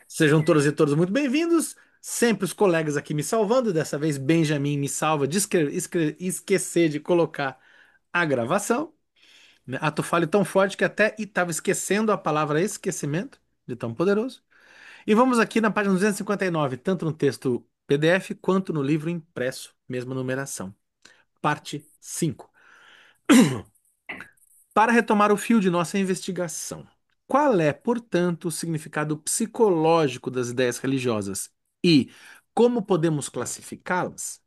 Sejam todas e todos muito bem-vindos. Sempre os colegas aqui me salvando. Dessa vez, Benjamin me salva de esquecer de colocar a gravação. Né? Ato falho tão forte que até estava esquecendo a palavra esquecimento, de tão poderoso. E vamos aqui na página 259, tanto no texto PDF quanto no livro impresso, mesma numeração. Parte 5. Para retomar o fio de nossa investigação, qual é, portanto, o significado psicológico das ideias religiosas e como podemos classificá-las?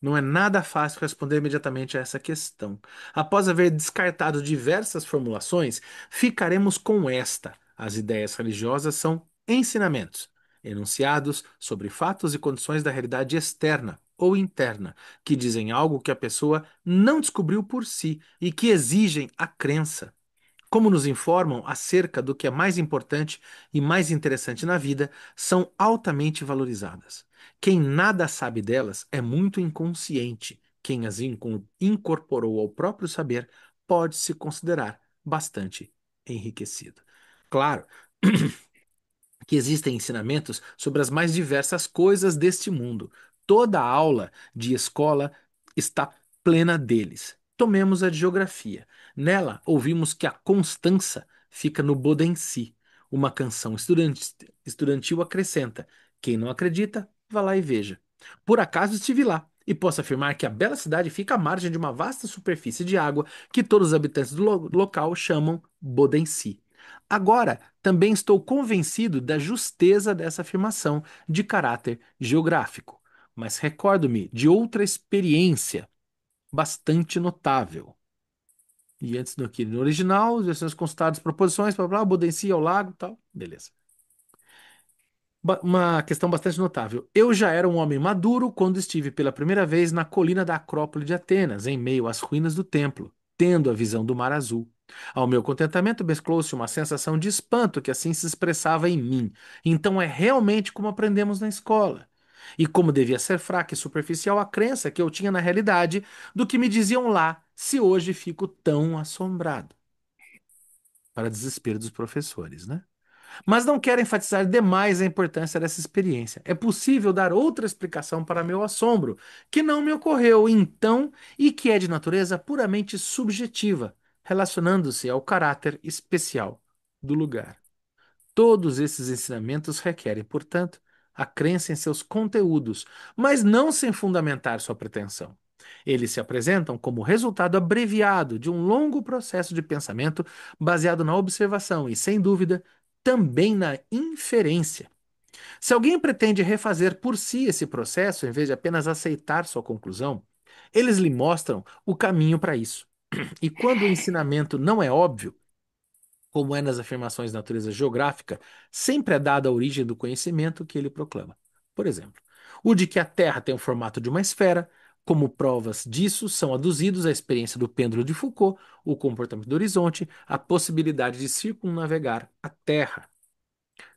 Não é nada fácil responder imediatamente a essa questão. Após haver descartado diversas formulações, ficaremos com esta: as ideias religiosas são ensinamentos, enunciados sobre fatos e condições da realidade externa ou interna, que dizem algo que a pessoa não descobriu por si e que exigem a crença. Como nos informam acerca do que é mais importante e mais interessante na vida, são altamente valorizadas. Quem nada sabe delas é muito inconsciente. Quem as incorporou ao próprio saber pode se considerar bastante enriquecido. Claro que existem ensinamentos sobre as mais diversas coisas deste mundo. Toda aula de escola está plena deles. Tomemos a de geografia. Nela, ouvimos que a Constança fica no Bodensi. Uma canção estudantil acrescenta: quem não acredita, vá lá e veja. Por acaso estive lá e posso afirmar que a bela cidade fica à margem de uma vasta superfície de água que todos os habitantes do local chamam Bodensi. Agora, também estou convencido da justeza dessa afirmação de caráter geográfico, mas recordo-me de outra experiência bastante notável. E antes do que no original, as versões consultadas, proposições, blá blá, Bodensia ao lago, tal, beleza. Uma questão bastante notável. Eu já era um homem maduro quando estive pela primeira vez na colina da Acrópole de Atenas, em meio às ruínas do templo, tendo a visão do mar azul. Ao meu contentamento mesclou-se uma sensação de espanto que assim se expressava em mim. Então é realmente como aprendemos na escola. E como devia ser fraca e superficial a crença que eu tinha na realidade do que me diziam lá, se hoje fico tão assombrado. Para desespero dos professores, né? Mas não quero enfatizar demais a importância dessa experiência. É possível dar outra explicação para meu assombro, que não me ocorreu então e que é de natureza puramente subjetiva, relacionando-se ao caráter especial do lugar. Todos esses ensinamentos requerem, portanto, a crença em seus conteúdos, mas não sem fundamentar sua pretensão. Eles se apresentam como resultado abreviado de um longo processo de pensamento baseado na observação e, sem dúvida, também na inferência. Se alguém pretende refazer por si esse processo, em vez de apenas aceitar sua conclusão, eles lhe mostram o caminho para isso. E quando o ensinamento não é óbvio, como é nas afirmações de natureza geográfica, sempre é dada a origem do conhecimento que ele proclama. Por exemplo, o de que a Terra tem o formato de uma esfera, como provas disso são aduzidos a experiência do pêndulo de Foucault, o comportamento do horizonte, a possibilidade de circunnavegar a Terra,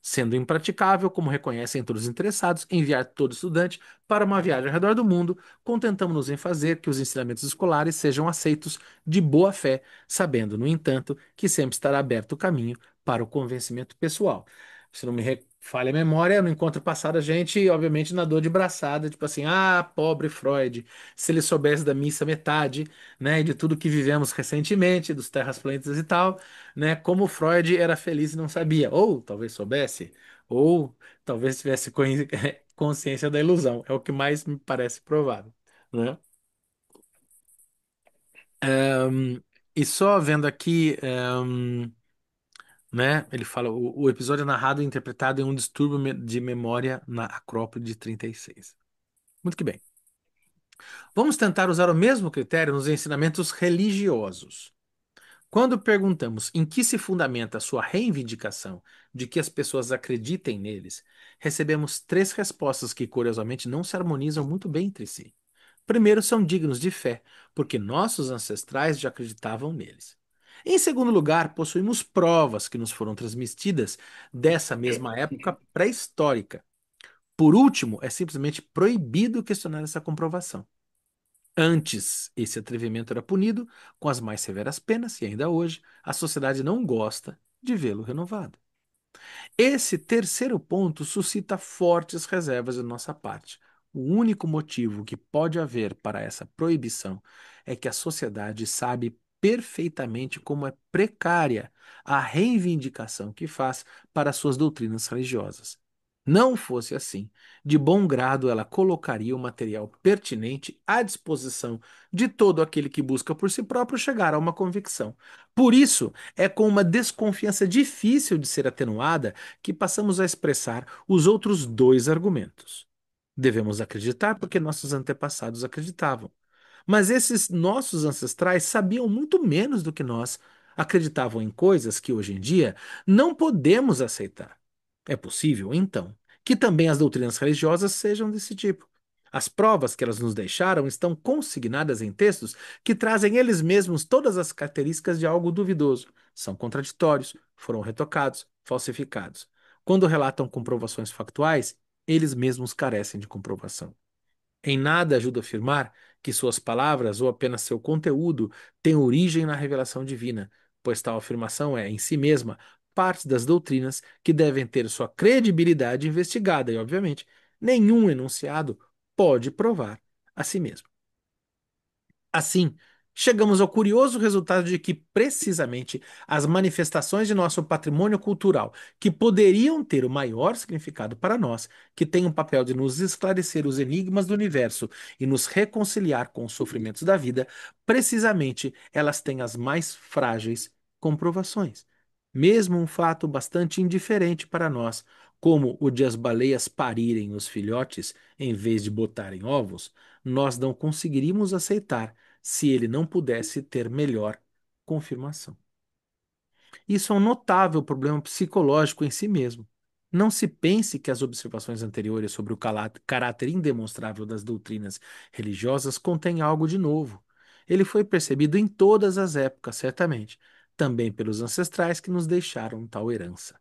sendo impraticável, como reconhecem todos os interessados, enviar todo estudante para uma viagem ao redor do mundo, contentamos-nos em fazer que os ensinamentos escolares sejam aceitos de boa fé, sabendo, no entanto, que sempre estará aberto o caminho para o convencimento pessoal. Se não me falha a memória, no encontro passado a gente, obviamente, nadou de braçada, tipo assim, ah, pobre Freud, se ele soubesse da missa metade, né, e de tudo que vivemos recentemente, dos terras planetas e tal, né, como Freud era feliz e não sabia, ou talvez soubesse, ou talvez tivesse consciência da ilusão, é o que mais me parece provável, né? Ahn, e só vendo aqui, né, ele fala, o episódio é narrado e interpretado em um distúrbio de memória na Acrópole de 36. Muito que bem. Vamos tentar usar o mesmo critério nos ensinamentos religiosos. Quando perguntamos em que se fundamenta a sua reivindicação de que as pessoas acreditem neles, recebemos três respostas que, curiosamente, não se harmonizam muito bem entre si. Primeiro, são dignos de fé, porque nossos ancestrais já acreditavam neles. Em segundo lugar, possuímos provas que nos foram transmitidas dessa mesma época pré-histórica. Por último, é simplesmente proibido questionar essa comprovação. Antes, esse atrevimento era punido com as mais severas penas, e ainda hoje, a sociedade não gosta de vê-lo renovado. Esse terceiro ponto suscita fortes reservas de nossa parte. O único motivo que pode haver para essa proibição é que a sociedade sabe perfeitamente como é precária a reivindicação que faz para suas doutrinas religiosas. Não fosse assim, de bom grado ela colocaria o material pertinente à disposição de todo aquele que busca por si próprio chegar a uma convicção. Por isso, é com uma desconfiança difícil de ser atenuada que passamos a expressar os outros dois argumentos. Devemos acreditar porque nossos antepassados acreditavam. Mas esses nossos ancestrais sabiam muito menos do que nós, acreditavam em coisas que hoje em dia não podemos aceitar. É possível, então, que também as doutrinas religiosas sejam desse tipo. As provas que elas nos deixaram estão consignadas em textos que trazem eles mesmos todas as características de algo duvidoso. São contraditórios, foram retocados, falsificados. Quando relatam comprovações factuais, eles mesmos carecem de comprovação. Em nada ajuda a afirmar que suas palavras ou apenas seu conteúdo têm origem na revelação divina, pois tal afirmação é, em si mesma, parte das doutrinas que devem ter sua credibilidade investigada e, obviamente, nenhum enunciado pode provar a si mesmo. Assim, chegamos ao curioso resultado de que, precisamente, as manifestações de nosso patrimônio cultural, que poderiam ter o maior significado para nós, que têm o papel de nos esclarecer os enigmas do universo e nos reconciliar com os sofrimentos da vida, precisamente elas têm as mais frágeis comprovações. Mesmo um fato bastante indiferente para nós, como o de as baleias parirem os filhotes em vez de botarem ovos, nós não conseguiríamos aceitar se ele não pudesse ter melhor confirmação. Isso é um notável problema psicológico em si mesmo. Não se pense que as observações anteriores sobre o caráter indemonstrável das doutrinas religiosas contêm algo de novo. Ele foi percebido em todas as épocas, certamente, também pelos ancestrais que nos deixaram tal herança.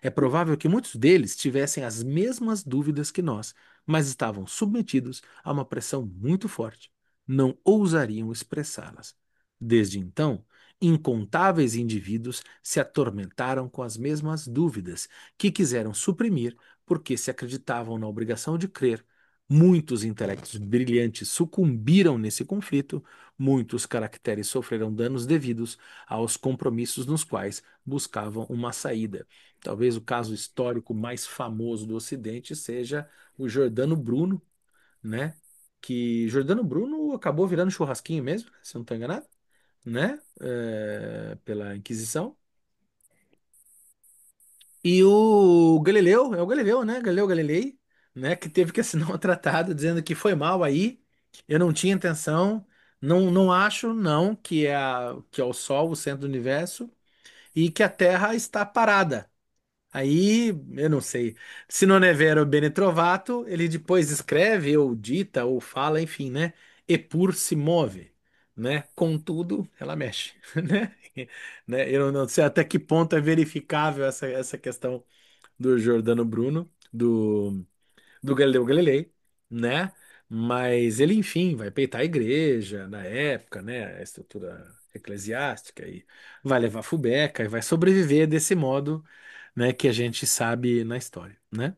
É provável que muitos deles tivessem as mesmas dúvidas que nós, mas estavam submetidos a uma pressão muito forte. Não ousariam expressá-las. Desde então, incontáveis indivíduos se atormentaram com as mesmas dúvidas que quiseram suprimir porque se acreditavam na obrigação de crer. Muitos intelectos brilhantes sucumbiram nesse conflito, muitos caracteres sofreram danos devidos aos compromissos nos quais buscavam uma saída. Talvez o caso histórico mais famoso do Ocidente seja o Giordano Bruno, né? Que Giordano Bruno acabou virando churrasquinho mesmo, se eu não estou enganado, né? Pela Inquisição. E o Galileu, é o Galileu, né? Galileu Galilei, né? Que teve que assinar um tratado dizendo que foi mal aí, eu não tinha intenção, não acho, não, que é o Sol o centro do universo e que a Terra está parada. Aí, eu não sei. Se non è vero bene trovato, ele depois escreve, ou dita, ou fala, enfim, né? Eppur se move, né? Contudo, ela mexe, né? Né? Eu não sei até que ponto é verificável essa questão do Giordano Bruno, do Galileu Galilei, né? Mas ele, enfim, vai peitar a igreja na época, né? A estrutura eclesiástica e vai levar fubeca e vai sobreviver desse modo, né? Que a gente sabe na história, né?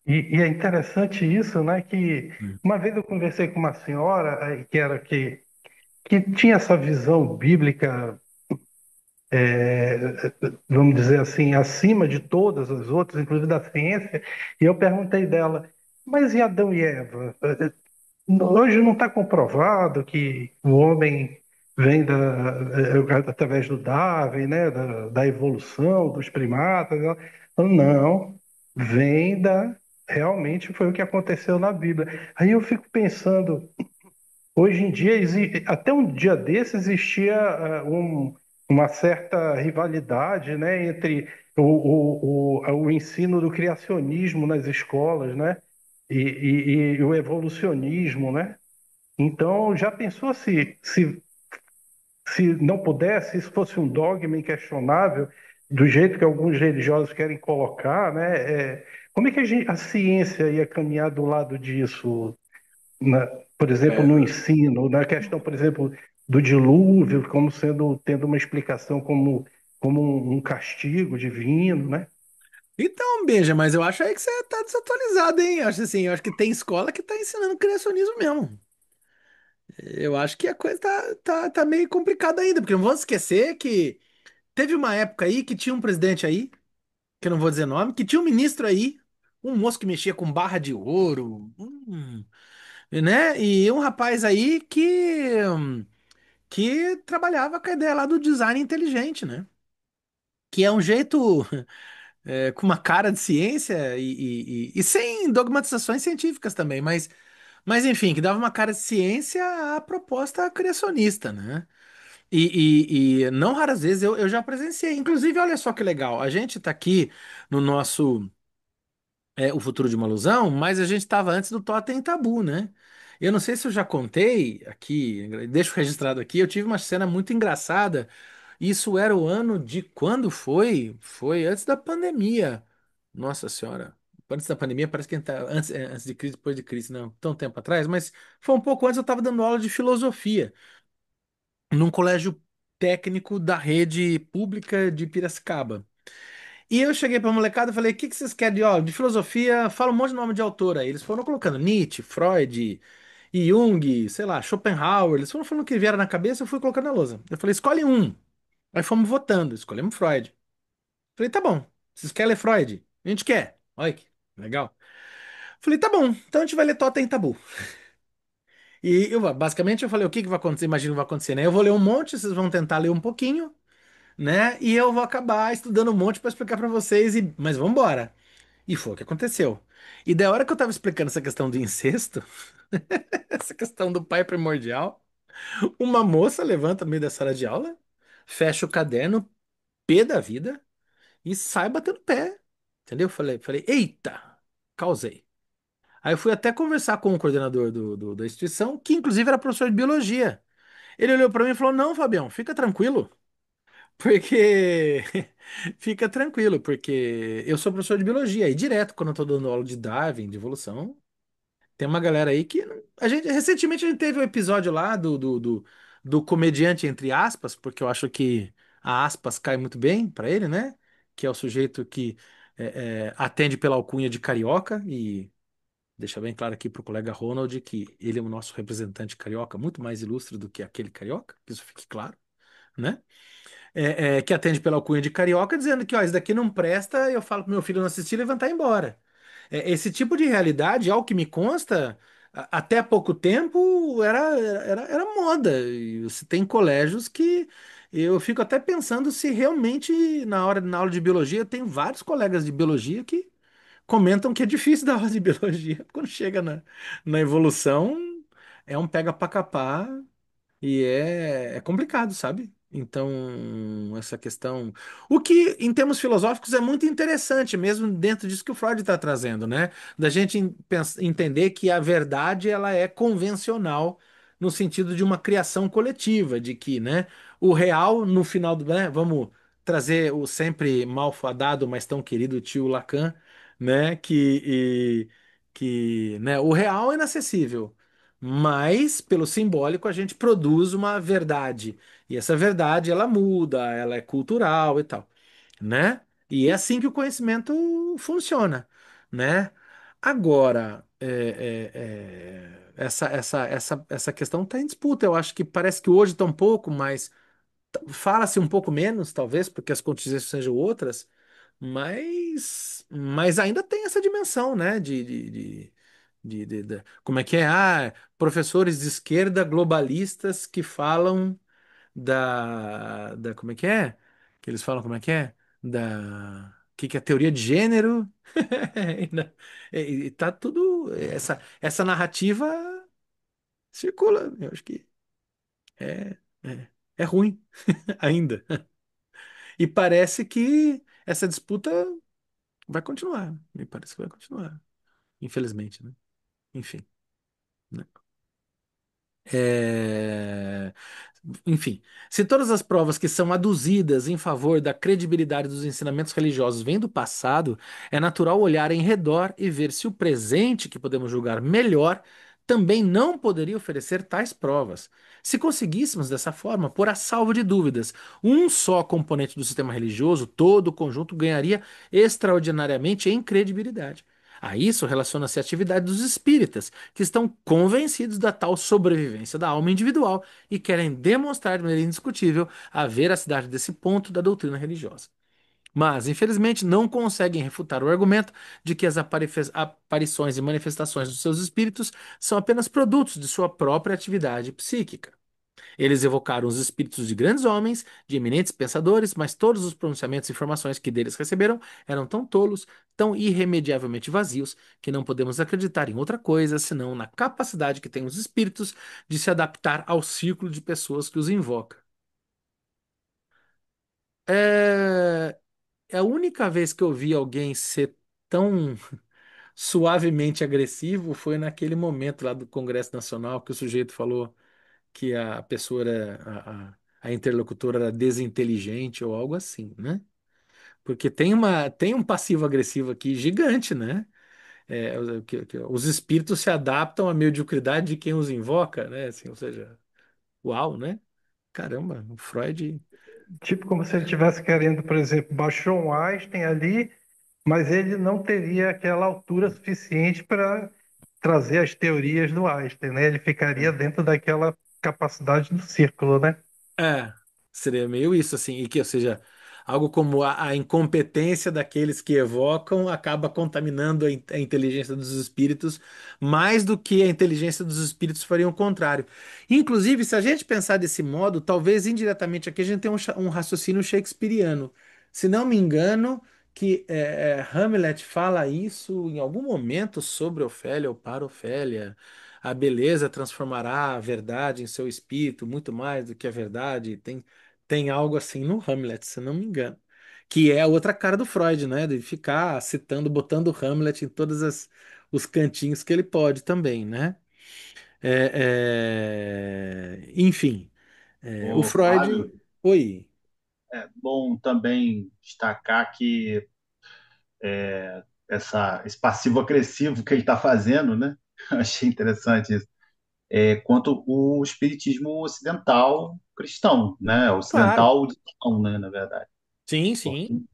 E é interessante isso, né? Que Hum. uma vez eu conversei com uma senhora que tinha essa visão bíblica, vamos dizer assim, acima de todas as outras, inclusive da ciência, e eu perguntei dela, mas e Adão e Eva? Hoje não está comprovado que o homem vem através do Darwin, né, da evolução dos primatas. Ela falou, não, vem realmente foi o que aconteceu na Bíblia. Aí eu fico pensando, hoje em dia, até um dia desse existia uma certa rivalidade, né, entre o ensino do criacionismo nas escolas, né, e o evolucionismo, né? Então, já pensou se não pudesse, se fosse um dogma inquestionável, do jeito que alguns religiosos querem colocar, né? Como é que a ciência ia caminhar do lado disso, por exemplo, no É, ensino, na questão, por exemplo, do dilúvio, como tendo uma explicação como um castigo divino, né? Então, Beija, mas eu acho aí que você tá desatualizado, hein? Eu acho assim, eu acho que tem escola que tá ensinando criacionismo mesmo. Eu acho que a coisa tá meio complicada ainda, porque não vamos esquecer que teve uma época aí que tinha um presidente aí, que eu não vou dizer nome, que tinha um ministro aí, um moço que mexia com barra de ouro, né? E um rapaz aí que trabalhava com a ideia lá do design inteligente, né? Que é um jeito com uma cara de ciência e sem dogmatizações científicas também, mas enfim, que dava uma cara de ciência à proposta criacionista, né? E não raras vezes eu já presenciei. Inclusive, olha só que legal, a gente tá aqui no nosso O Futuro de uma Ilusão, mas a gente estava antes do Totem Tabu, né? Eu não sei se eu já contei aqui, deixo registrado aqui, eu tive uma cena muito engraçada. Isso era o ano de quando foi? Foi antes da pandemia. Nossa Senhora. Antes da pandemia, parece que tá, antes de crise, depois de crise, não, tão tempo atrás, mas foi um pouco antes, eu estava dando aula de filosofia num colégio técnico da rede pública de Piracicaba. E eu cheguei pra molecada e falei: o que que vocês querem de aula? De filosofia, fala um monte de nome de autor aí. Eles foram colocando Nietzsche, Freud, Jung, sei lá, Schopenhauer. Eles foram falando o que vieram na cabeça, eu fui colocando na lousa. Eu falei: escolhe um. Aí fomos votando, escolhemos Freud. Falei: tá bom, vocês querem ler Freud? A gente quer. Olha que legal. Falei: tá bom, então a gente vai ler Totem e Tabu. E basicamente eu falei: o que que vai acontecer? Imagina o que vai acontecer, né? Eu vou ler um monte, vocês vão tentar ler um pouquinho, né? E eu vou acabar estudando um monte pra explicar pra vocês, mas vamos embora. E foi o que aconteceu. E da hora que eu tava explicando essa questão do incesto, essa questão do pai primordial, uma moça levanta no meio da sala de aula, fecha o caderno, pé da vida, e sai batendo pé. Entendeu? Falei, eita, causei. Aí eu fui até conversar com o coordenador da instituição, que inclusive era professor de biologia. Ele olhou pra mim e falou: Não, Fabião, fica tranquilo, porque. Fica tranquilo, porque eu sou professor de biologia e direto, quando eu tô dando aula de Darwin, de evolução. Tem uma galera aí que. A gente, recentemente a gente teve um episódio lá do comediante, entre aspas, porque eu acho que a aspas cai muito bem pra ele, né? Que é o sujeito que atende pela alcunha de carioca e deixa bem claro aqui pro colega Ronald que ele é o nosso representante carioca, muito mais ilustre do que aquele carioca, que isso fique claro, né? Que atende pela alcunha de carioca, dizendo que, ó, isso daqui não presta, eu falo pro meu filho não assistir e levantar e ir embora. Esse tipo de realidade, ao que me consta, até há pouco tempo era moda. E você tem colégios que eu fico até pensando se realmente, na aula de biologia, tem vários colegas de biologia que comentam que é difícil dar aula de biologia. Quando chega na evolução, é um pega pra capar e é complicado, sabe? Então, essa questão. O que, em termos filosóficos, é muito interessante, mesmo dentro disso que o Freud está trazendo, né? Da gente entender que a verdade ela é convencional no sentido de uma criação coletiva, de que, né, o real, no final do. Né, vamos trazer o sempre malfadado, mas tão querido tio Lacan, né? Que né, o real é inacessível. Mas, pelo simbólico, a gente produz uma verdade. E essa verdade, ela muda, ela é cultural e tal, né? E é assim que o conhecimento funciona, né? Agora, essa questão está em disputa. Eu acho que parece que hoje está um pouco mais. Fala-se um pouco menos, talvez, porque as contingências sejam outras, mas ainda tem essa dimensão, né? Como é que é? Professores de esquerda globalistas que falam como é que é? Que eles falam como é que é? Que é a teoria de gênero. E tá tudo. Essa narrativa circula. Eu acho que é ruim ainda. E parece que essa disputa vai continuar. Me parece que vai continuar. Infelizmente, né? Enfim. Né? É, Enfim, se todas as provas que são aduzidas em favor da credibilidade dos ensinamentos religiosos vêm do passado, é natural olhar em redor e ver se o presente, que podemos julgar melhor, também não poderia oferecer tais provas. Se conseguíssemos dessa forma, por a salvo de dúvidas, um só componente do sistema religioso, todo o conjunto ganharia extraordinariamente em credibilidade. A isso relaciona-se a atividade dos espíritas, que estão convencidos da tal sobrevivência da alma individual e querem demonstrar de maneira indiscutível a veracidade desse ponto da doutrina religiosa. Mas, infelizmente, não conseguem refutar o argumento de que as aparições e manifestações dos seus espíritos são apenas produtos de sua própria atividade psíquica. Eles evocaram os espíritos de grandes homens, de eminentes pensadores, mas todos os pronunciamentos e informações que deles receberam eram tão tolos, tão irremediavelmente vazios, que não podemos acreditar em outra coisa senão na capacidade que têm os espíritos de se adaptar ao círculo de pessoas que os invoca. É, é a única vez que eu vi alguém ser tão suavemente agressivo foi naquele momento lá do Congresso Nacional que o sujeito falou que a pessoa era, a interlocutora era desinteligente ou algo assim, né? Porque tem um passivo-agressivo aqui gigante, né? Os espíritos se adaptam à mediocridade de quem os invoca, né? Assim, ou seja, uau, né? Caramba, o Freud. Tipo como se ele estivesse querendo, por exemplo, baixou um Einstein ali, mas ele não teria aquela altura suficiente para trazer as teorias do Einstein, né? Ele ficaria dentro daquela capacidade do círculo, né? É, seria meio isso, assim, e que, ou seja, algo como a incompetência daqueles que evocam acaba contaminando a inteligência dos espíritos mais do que a inteligência dos espíritos faria o contrário. Inclusive, se a gente pensar desse modo, talvez indiretamente aqui a gente tem um raciocínio shakespeariano. Se não me engano, que Hamlet fala isso em algum momento sobre Ofélia ou para Ofélia. A beleza transformará a verdade em seu espírito, muito mais do que a verdade. Tem algo assim no Hamlet, se não me engano. Que é a outra cara do Freud, né? De ficar citando, botando o Hamlet em os cantinhos que ele pode também, né? Enfim, o Ô, Freud. Flávio, Oi. é bom também destacar que esse passivo-agressivo que ele está fazendo, né? Achei interessante isso. Quanto o espiritismo ocidental cristão, né? Claro. Ocidental cristão, né? Na verdade. Sim, Porque sim.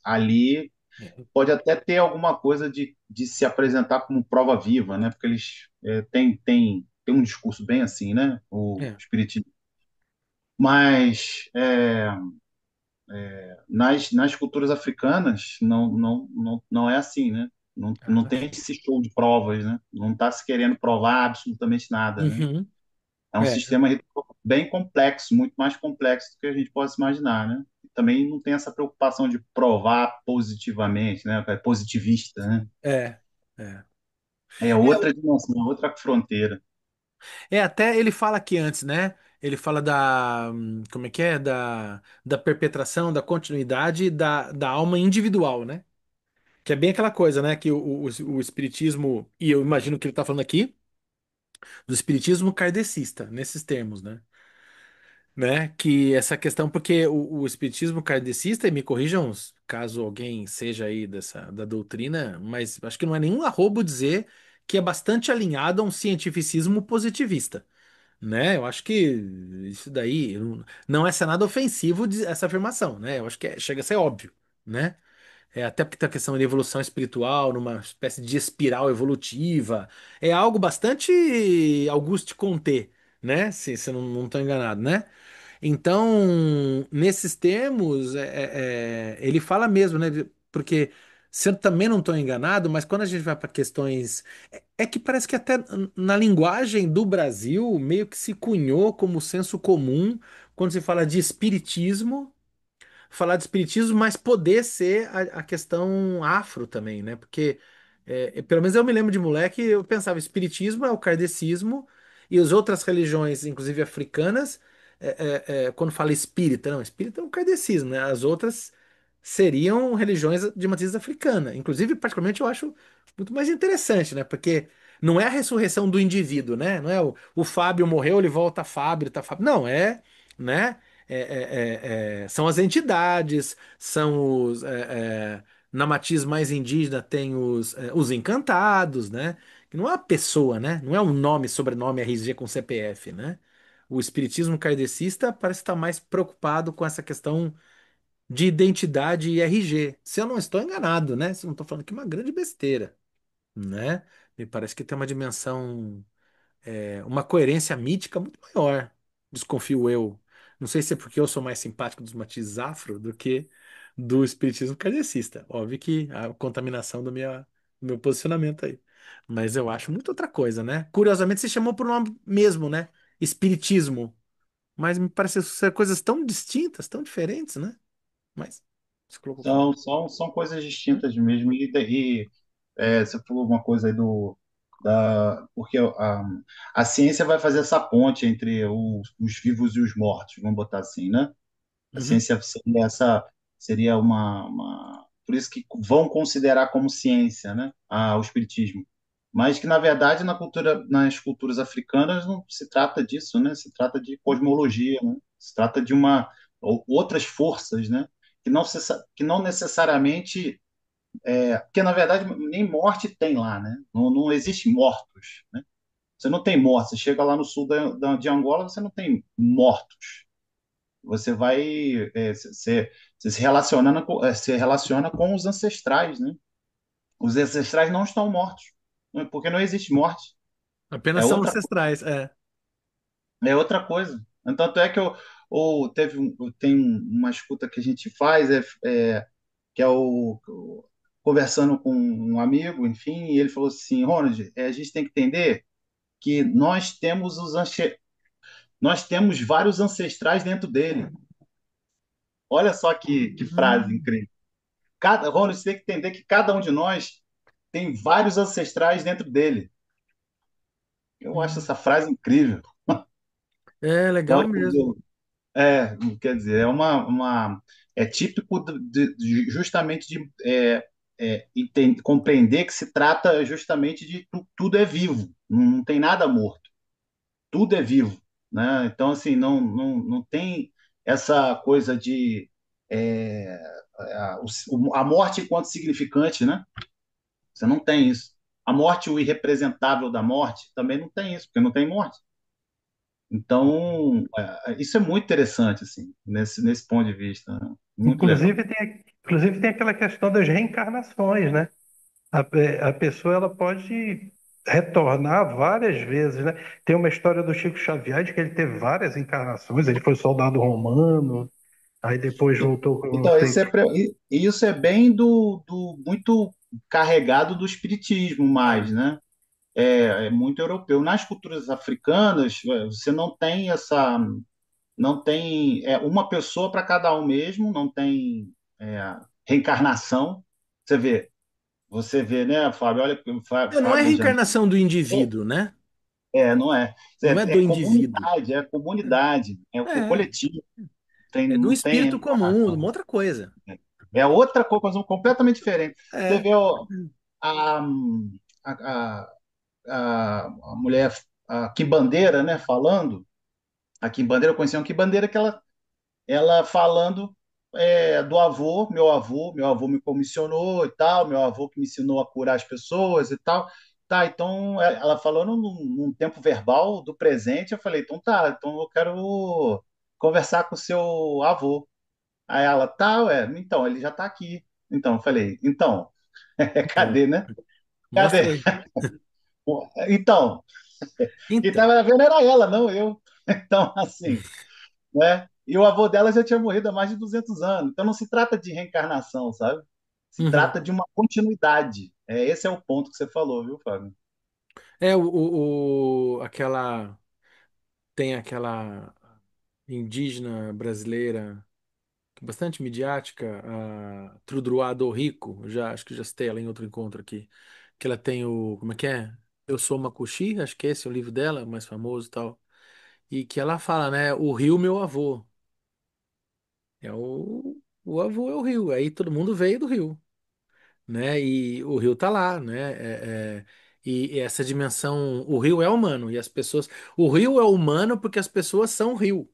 ali É. pode até ter alguma coisa de se apresentar como prova viva, né? Porque eles têm um discurso bem assim, né? O É. espiritismo. Mas nas culturas africanas não é assim, né? Não Ah, tem esse show de provas, né? Não está se querendo provar absolutamente nada, né? uhum. É um É. sistema bem complexo, muito mais complexo do que a gente possa imaginar, né? E também não tem essa preocupação de provar positivamente, né? É positivista, né? É. É. É outra dimensão, outra fronteira. Até ele fala aqui antes, né? Ele fala como é que é? Da perpetração, da continuidade da alma individual, né? Que é bem aquela coisa, né? Que o espiritismo, e eu imagino que ele está falando aqui, do espiritismo kardecista, nesses termos, né? Que essa questão, porque o espiritismo kardecista, e me corrijam caso alguém seja aí da doutrina, mas acho que não é nenhum arrobo dizer que é bastante alinhado a um cientificismo positivista, né? Eu acho que isso daí não é ser nada ofensivo essa afirmação, né? Eu acho que chega a ser óbvio, né? Até porque tem a questão de evolução espiritual, numa espécie de espiral evolutiva, é algo bastante Auguste Comte, né? Se eu não estou enganado, né? Então, nesses termos, ele fala mesmo, né? Porque se eu também não estou enganado, mas quando a gente vai para questões. É que parece que até na linguagem do Brasil meio que se cunhou como senso comum quando se fala de espiritismo falar de espiritismo, mas poder ser a questão afro também, né? Porque, pelo menos eu me lembro de moleque, eu pensava, espiritismo é o kardecismo e as outras religiões, inclusive africanas, quando fala espírita, não, espírita é o kardecismo, né? As outras seriam religiões de matriz africana. Inclusive, particularmente, eu acho muito mais interessante, né? Porque não é a ressurreição do indivíduo, né? Não é o Fábio morreu, ele volta Fábio, tá Fábio. Não, né? São as entidades, são na matiz mais indígena tem os encantados, né? que não é uma pessoa, né? Não é um nome, sobrenome, RG com CPF, né? O espiritismo kardecista parece estar mais preocupado com essa questão de identidade e RG. Se eu não estou enganado, né? Se eu não estou falando aqui uma grande besteira, né? Me parece que tem uma dimensão, uma coerência mítica muito maior, desconfio eu. Não sei se é porque eu sou mais simpático dos matizes afro do que do espiritismo kardecista. Óbvio que a contaminação do meu posicionamento aí. Mas eu acho muito outra coisa, né? Curiosamente se chamou por nome mesmo, né? Espiritismo. Mas me parece ser coisas tão distintas, tão diferentes, né? Mas se colocou como. São coisas distintas mesmo. Você falou uma coisa aí porque a ciência vai fazer essa ponte entre os vivos e os mortos, vamos botar assim, né? A Uhum. ciência seria por isso que vão considerar como ciência, né? O espiritismo. Mas que, na verdade, nas culturas africanas não se trata disso, né? Se trata de cosmologia, né? Se trata de outras forças, né? Que não necessariamente porque, na verdade, nem morte tem lá, né? Não existe mortos, né? Você não tem mortos. Você chega lá no sul de Angola, você não tem mortos. Você vai, você se relaciona com os ancestrais, né? Os ancestrais não estão mortos, né? Porque não existe morte. É Apenas são outra, ancestrais, é. é outra coisa. Tanto é que tem uma escuta que a gente faz, que é conversando com um amigo, enfim, e ele falou assim, Ronald, a gente tem que entender que nós temos vários ancestrais dentro dele. Olha só que frase Hum, incrível. Ronald, você tem que entender que cada um de nós tem vários ancestrais dentro dele. Eu acho hum. essa frase incrível. É Então, legal mesmo. quer dizer, é típico justamente de compreender que se trata justamente de tudo é vivo, não tem nada morto, tudo é vivo, né? Então, assim, não tem essa coisa de é, a morte enquanto significante, né? Você não tem isso. A morte, o irrepresentável da morte, também não tem isso, porque não tem morte. Então, isso é muito interessante, assim, nesse ponto de vista, né? Muito legal. Inclusive tem aquela questão das reencarnações, né? A pessoa ela pode retornar várias vezes, né? Tem uma história do Chico Xavier de que ele teve várias encarnações, ele foi soldado romano, aí depois voltou, eu não Então, sei. isso é bem do muito carregado do espiritismo mais, né? É muito europeu. Nas culturas africanas, você não tem uma pessoa para cada um mesmo, não tem reencarnação. Você vê, você vê, né, Fábio? Olha, Não é Fábio Benjamin. reencarnação do indivíduo, né? Não é. Não é do indivíduo. É comunidade, é o É, coletivo. é do Não tem espírito comum, uma reencarnação. outra coisa. É outra coisa completamente diferente. Você É. vê a, a, a mulher, a Kim Bandeira, né, falando. A Kim Bandeira, eu conheci uma Kim Bandeira que ela falando meu avô me comissionou e tal, meu avô que me ensinou a curar as pessoas e tal. Tá, então ela falando num tempo verbal do presente, eu falei, então tá, então eu quero conversar com o seu avô. Aí ela, tá, então, ele já tá aqui. Então, eu falei, então, Então, cadê, né? mostra Cadê? aí. Então, quem Então. estava vendo era ela, não eu. Então, assim, né? E o avô dela já tinha morrido há mais de 200 anos. Então não se trata de reencarnação, sabe? Se Uhum. trata de uma continuidade. Esse é o ponto que você falou, viu, Fábio? É aquela tem aquela indígena brasileira bastante midiática, a Trudruá do Rico, já acho que já citei ela em outro encontro aqui, que ela tem como é que é? Eu sou Macuxi, acho que esse é o livro dela, mais famoso e tal, e que ela fala, né, o rio meu avô, o avô é o rio, aí todo mundo veio do rio, né, e o rio tá lá, né, e essa dimensão, o rio é humano, e as pessoas, o rio é humano porque as pessoas são rio,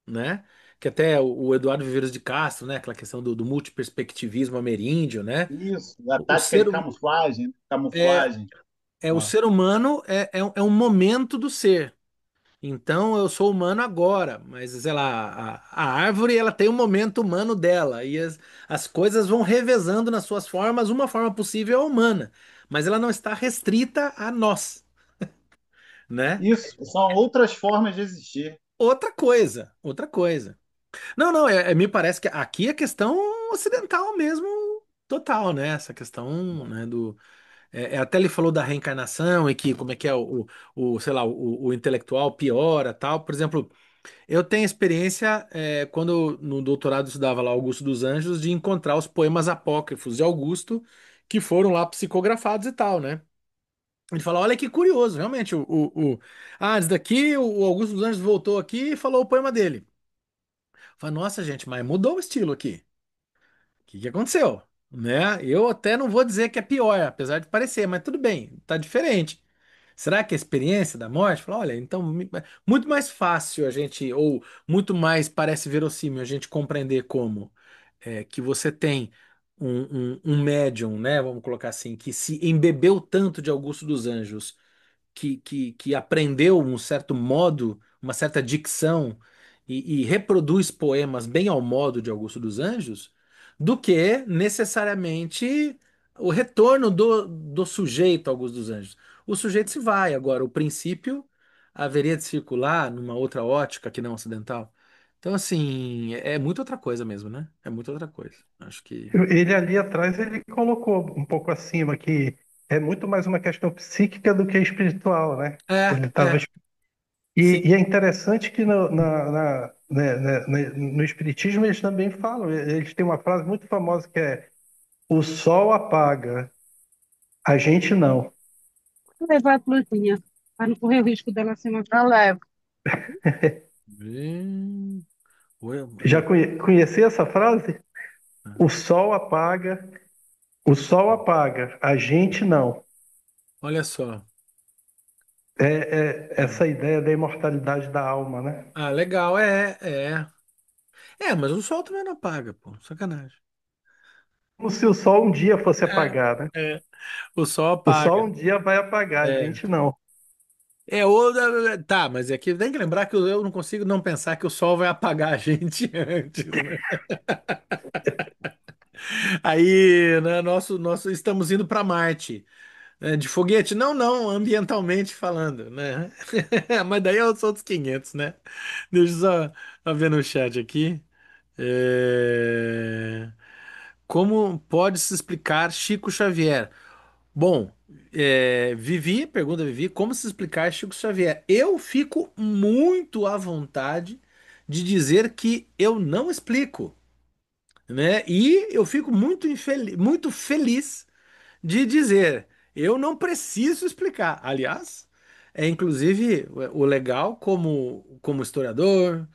né? Que até o Eduardo Viveiros de Castro, né? Aquela questão do multiperspectivismo ameríndio, né? Isso, a O tática ser de hum- camuflagem, é, camuflagem. É o Ah, ser humano é um momento do ser. Então eu sou humano agora, mas sei lá, a árvore ela tem um momento humano dela e as coisas vão revezando nas suas formas. Uma forma possível é a humana, mas ela não está restrita a nós, né? isso, são outras formas de existir. Outra coisa, outra coisa. Não, não, me parece que aqui é questão ocidental mesmo, total, né? Essa questão, né, do até ele falou da reencarnação e que como é que é sei lá, o intelectual piora, tal. Por exemplo, eu tenho experiência quando no doutorado eu estudava lá Augusto dos Anjos de encontrar os poemas apócrifos de Augusto que foram lá psicografados e tal, né? Ele fala, olha que curioso, realmente esse daqui o Augusto dos Anjos voltou aqui e falou o poema dele. Fala, nossa, gente, mas mudou o estilo aqui. O que que aconteceu? Né? Eu até não vou dizer que é pior, apesar de parecer, mas tudo bem, tá diferente. Será que a experiência da morte? Fala, olha, então muito mais fácil a gente, ou muito mais parece verossímil a gente compreender como que você tem um médium, né? Vamos colocar assim, que se embebeu tanto de Augusto dos Anjos que aprendeu um certo modo, uma certa dicção e reproduz poemas bem ao modo de Augusto dos Anjos, do que necessariamente o retorno do sujeito a Augusto dos Anjos. O sujeito se vai, agora o princípio haveria de circular numa outra ótica que não ocidental. Então, assim, é muito outra coisa mesmo, né? É muito outra coisa. Acho que. Ele ali atrás ele colocou um pouco acima que é muito mais uma questão psíquica do que espiritual, né? Ele estava Sim. e é interessante que no Espiritismo eles também falam, eles têm uma frase muito famosa que é: o sol apaga, a gente não. Vou levar a plantinha, para não correr o risco dela ser uma. Eu levo. Hum, Já eu- conhecia essa frase? O sol apaga, o sol apaga, a gente não. olha só. Essa ideia da imortalidade da alma, né? Ah, legal, é. Mas o sol também não apaga, pô. Sacanagem. Como se o sol um dia fosse É, apagar, né? é. O sol O sol apaga. um dia vai apagar, a É. gente não. Tá, mas é que tem que lembrar que eu não consigo não pensar que o sol vai apagar a gente antes, né? Aí, né, estamos indo para Marte. De foguete? Não, não, ambientalmente falando, né? Mas daí eu sou dos 500, né? Deixa eu só ver no chat aqui. É, Como pode se explicar Chico Xavier? Bom, pergunta Vivi, como se explicar Chico Xavier? Eu fico muito à vontade de dizer que eu não explico, né? E eu fico muito feliz de dizer, eu não preciso explicar. Aliás, é inclusive o legal como historiador,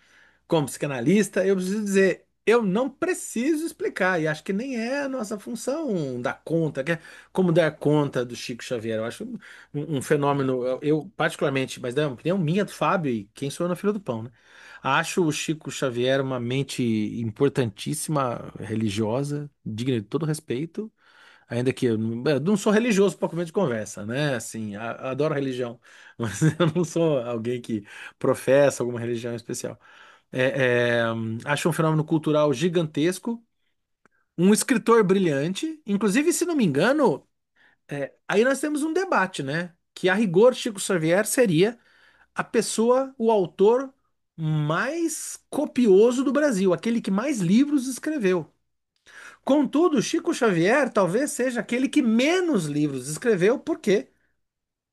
como psicanalista, eu preciso dizer, eu não preciso explicar, e acho que nem é a nossa função dar conta, como dar conta do Chico Xavier. Eu acho um fenômeno, particularmente, mas é uma opinião minha, do Fábio, e quem sou eu na fila do pão, né? Acho o Chico Xavier uma mente importantíssima, religiosa, digna de todo respeito. Ainda que eu não sou religioso para comer de conversa, né? Assim, adoro religião, mas eu não sou alguém que professa alguma religião especial. Acho um fenômeno cultural gigantesco, um escritor brilhante, inclusive, se não me engano, aí nós temos um debate, né? Que a rigor Chico Xavier seria a pessoa, o autor mais copioso do Brasil, aquele que mais livros escreveu. Contudo, Chico Xavier talvez seja aquele que menos livros escreveu, porque,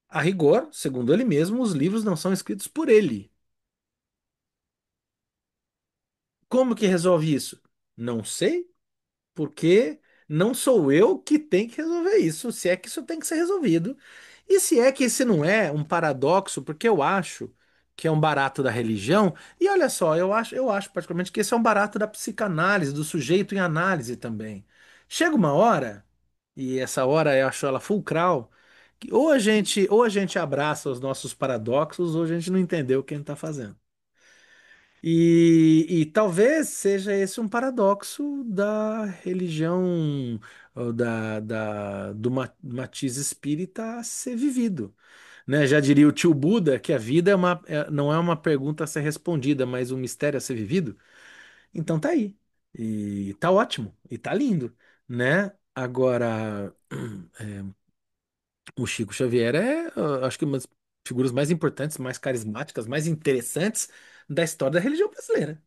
a rigor, segundo ele mesmo, os livros não são escritos por ele. Como que resolve isso? Não sei, porque não sou eu que tenho que resolver isso, se é que isso tem que ser resolvido. E se é que esse não é um paradoxo, porque eu acho que é um barato da religião, e olha só, eu acho particularmente que esse é um barato da psicanálise, do sujeito em análise também. Chega uma hora, e essa hora eu acho ela fulcral, que ou a gente abraça os nossos paradoxos, ou a gente não entendeu o que a gente está fazendo. E talvez seja esse um paradoxo da religião, ou do matiz espírita a ser vivido, né? Já diria o tio Buda que a vida não é uma pergunta a ser respondida, mas um mistério a ser vivido. Então tá aí. E tá ótimo. E tá lindo, né? Agora, o Chico Xavier é, acho que uma das figuras mais importantes, mais carismáticas, mais interessantes da história da religião brasileira,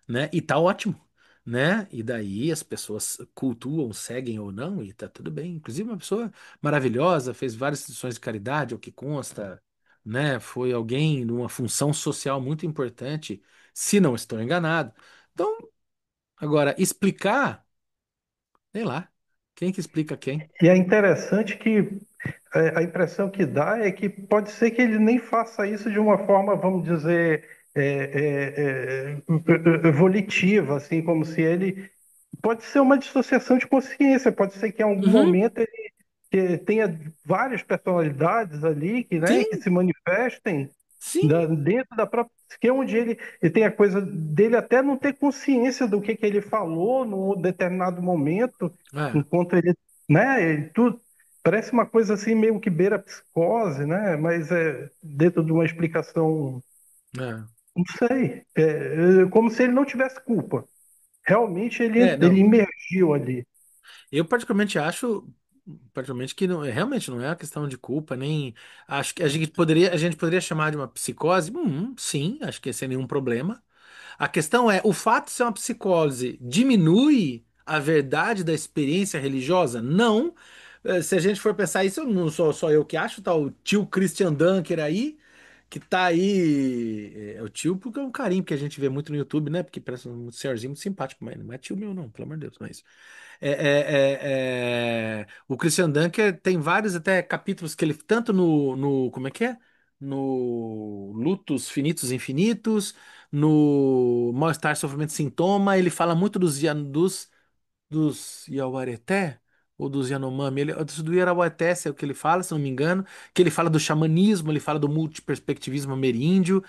né? E tá ótimo, né? E daí as pessoas cultuam, seguem ou não, e tá tudo bem. Inclusive, uma pessoa maravilhosa, fez várias instituições de caridade, ao que consta, né? Foi alguém numa função social muito importante, se não estou enganado. Então, agora, explicar, sei lá, quem que explica quem? E é interessante que a impressão que dá é que pode ser que ele nem faça isso de uma forma, vamos dizer, volitiva, assim, como se ele. Pode ser uma dissociação de consciência, pode ser que em algum Uhum, momento ele que tenha várias personalidades ali que, né, que sim, se manifestem sim. dentro da própria psique, onde ele tem a coisa dele até não ter consciência do que ele falou num determinado momento, É, enquanto ele, né, tudo parece uma coisa assim meio que beira a psicose, né, mas é dentro de uma explicação, é. não sei, como se ele não tivesse culpa. Realmente É, ele não. imergiu ali. Eu particularmente acho, particularmente que não, realmente não é uma questão de culpa, nem acho que a gente poderia chamar de uma psicose. Sim, acho que sem nenhum problema. A questão é, o fato de ser uma psicose diminui a verdade da experiência religiosa? Não. Se a gente for pensar isso, não sou só eu que acho, tá o tio Christian Dunker aí, que tá aí. É o tio porque é um carinho que a gente vê muito no YouTube, né? Porque parece um senhorzinho muito simpático, mas não é tio meu, não, pelo amor de Deus, mas. O Christian Dunker tem vários até capítulos que ele, tanto como é que é? No Lutos Finitos e Infinitos, no Mal-Estar, Sofrimento e Sintoma, ele fala muito dos Yawareté, ou dos Yanomami, do Yarawaté, é o que ele fala, se não me engano, que ele fala do xamanismo, ele fala do multiperspectivismo ameríndio,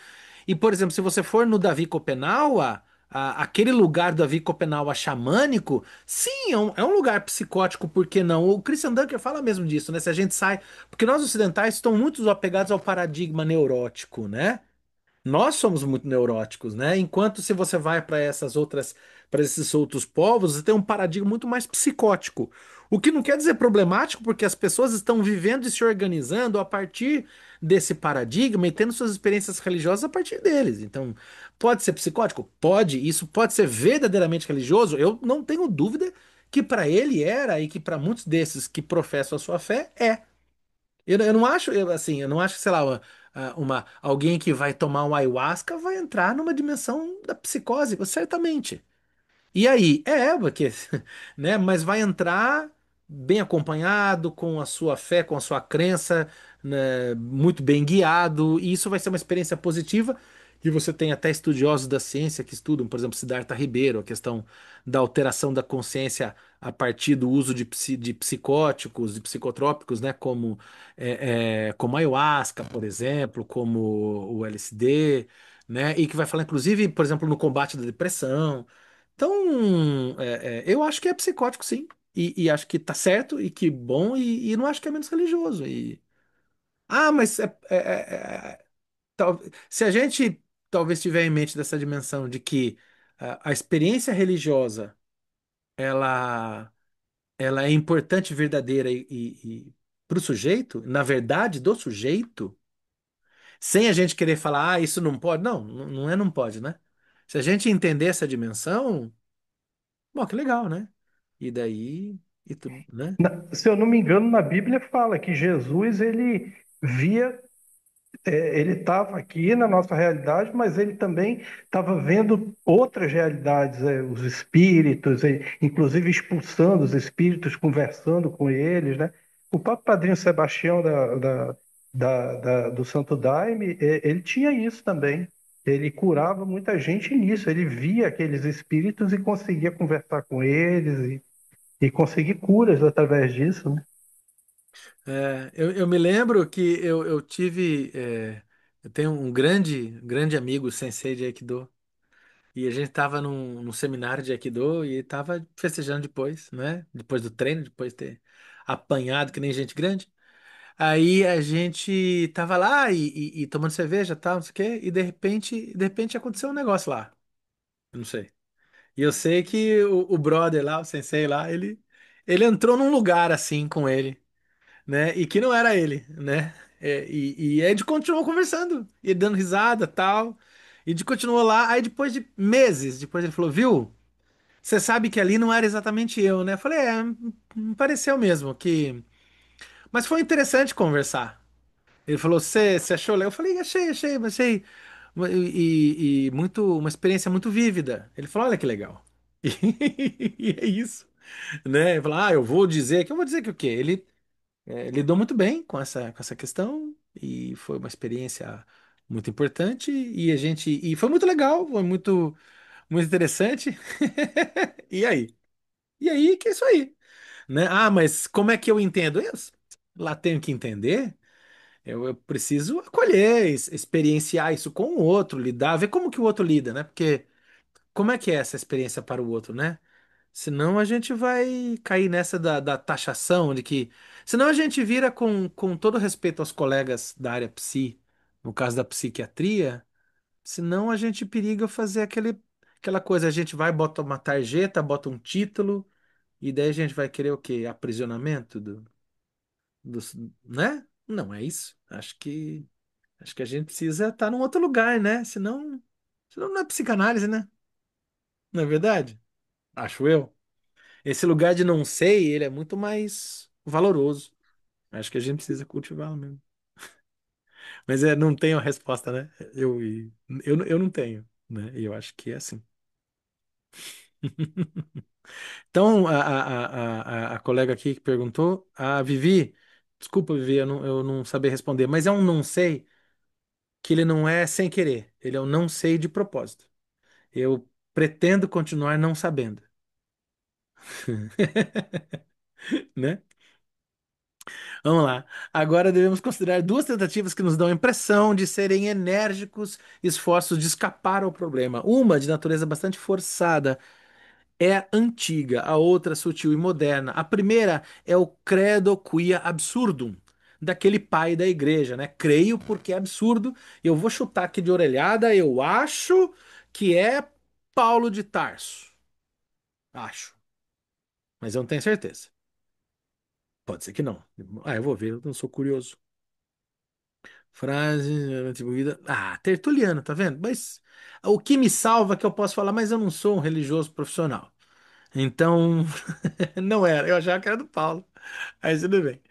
e, por exemplo, se você for no Davi Copenaua, aquele lugar do Davi Copenaua xamânico, sim, é um lugar psicótico, por que não? O Christian Dunker fala mesmo disso, né? Se a gente sai. Porque nós ocidentais estamos muito apegados ao paradigma neurótico, né? Nós somos muito neuróticos, né? Enquanto se você vai para esses outros povos, você tem um paradigma muito mais psicótico. O que não quer dizer problemático, porque as pessoas estão vivendo e se organizando a partir desse paradigma e tendo suas experiências religiosas a partir deles. Então, pode ser psicótico? Pode. Isso pode ser verdadeiramente religioso? Eu não tenho dúvida que para ele era e que para muitos desses que professam a sua fé é. Eu não acho, assim, eu não acho que, sei lá, alguém que vai tomar um ayahuasca vai entrar numa dimensão da psicose, certamente. E aí? Porque, né? Mas vai entrar bem acompanhado, com a sua fé, com a sua crença, né, muito bem guiado, e isso vai ser uma experiência positiva. E você tem até estudiosos da ciência que estudam, por exemplo, Siddhartha Ribeiro, a questão da alteração da consciência a partir do uso de psicóticos, de psicotrópicos, né, como ayahuasca, por exemplo, como o LSD, né, e que vai falar, inclusive, por exemplo, no combate da depressão. Então, eu acho que é psicótico, sim. E acho que tá certo e que bom, e não acho que é menos religioso. Mas se a gente talvez tiver em mente dessa dimensão de que a experiência religiosa ela, ela é importante, verdadeira para o sujeito, na verdade do sujeito, sem a gente querer falar, isso não pode. Não, não é não pode, né? Se a gente entender essa dimensão. Bom, que legal, né? E daí, e tudo, né? Se eu não me engano, na Bíblia fala que Jesus ele via, ele estava aqui na nossa realidade, mas ele também estava vendo outras realidades, os espíritos, inclusive expulsando os espíritos, conversando com eles, né? O Papa Padrinho Sebastião do Santo Daime, ele tinha isso também. Ele curava muita gente nisso. Ele via aqueles espíritos e conseguia conversar com eles e conseguir curas através disso, né? Eu me lembro que eu tive. Eu tenho um grande amigo, Sensei de Aikido, E a gente tava num seminário de Aikido e tava festejando depois, né? Depois do treino, depois de ter apanhado que nem gente grande. Aí a gente tava lá e tomando cerveja, tal, não sei o quê, e de repente aconteceu um negócio lá. Eu não sei. E eu sei que o brother lá, o sensei lá, ele entrou num lugar assim com ele, né? E que não era ele, né? E a gente continuou conversando, e dando risada, tal. E a gente continuou lá. Aí depois de meses, depois ele falou, viu? Você sabe que ali não era exatamente eu, né? Eu falei, me pareceu mesmo que. Mas foi interessante conversar. Ele falou, você achou legal? Eu falei, achei. E muito, uma experiência muito vívida. Ele falou, olha que legal. E é isso, né? Ele falou, eu vou dizer que eu vou dizer que o quê? Ele lidou muito bem com essa questão e foi uma experiência muito importante e foi muito legal, foi muito, muito interessante. E aí? E aí, que é isso aí, né? Mas como é que eu entendo isso? Lá tenho que entender. Eu preciso acolher, experienciar isso com o outro, lidar, ver como que o outro lida, né? Porque como é que é essa experiência para o outro, né? Senão a gente vai cair nessa da taxação de que. Senão a gente vira com todo respeito aos colegas da área psi, no caso da psiquiatria, senão a gente periga fazer aquela coisa, a gente vai, bota uma tarjeta, bota um título, e daí a gente vai querer o quê? Aprisionamento dos, né? Não é isso. Acho que a gente precisa estar num outro lugar, né? Senão não é psicanálise, né? Não é verdade? Acho eu. Esse lugar de não sei, ele é muito mais valoroso. Acho que a gente precisa cultivá-lo mesmo. Mas não tenho a resposta, né? Eu não tenho, né? E eu acho que é assim. Então, a colega aqui que perguntou, a Vivi, desculpa, Vivi, eu não sabia responder, mas é um não sei que ele não é sem querer, ele é um não sei de propósito. Eu pretendo continuar não sabendo, né? Vamos lá. Agora devemos considerar duas tentativas que nos dão a impressão de serem enérgicos esforços de escapar ao problema. Uma, de natureza bastante forçada, é antiga, a outra sutil e moderna. A primeira é o Credo Quia Absurdum, daquele pai da igreja, né? Creio porque é absurdo. Eu vou chutar aqui de orelhada, eu acho que é Paulo de Tarso. Acho, mas eu não tenho certeza. Pode ser que não. Eu vou ver, eu não sou curioso. Frase atribuída. Tertuliano, tá vendo? Mas o que me salva é que eu posso falar, mas eu não sou um religioso profissional. Então, não era. Eu achava que era do Paulo. Aí tudo bem.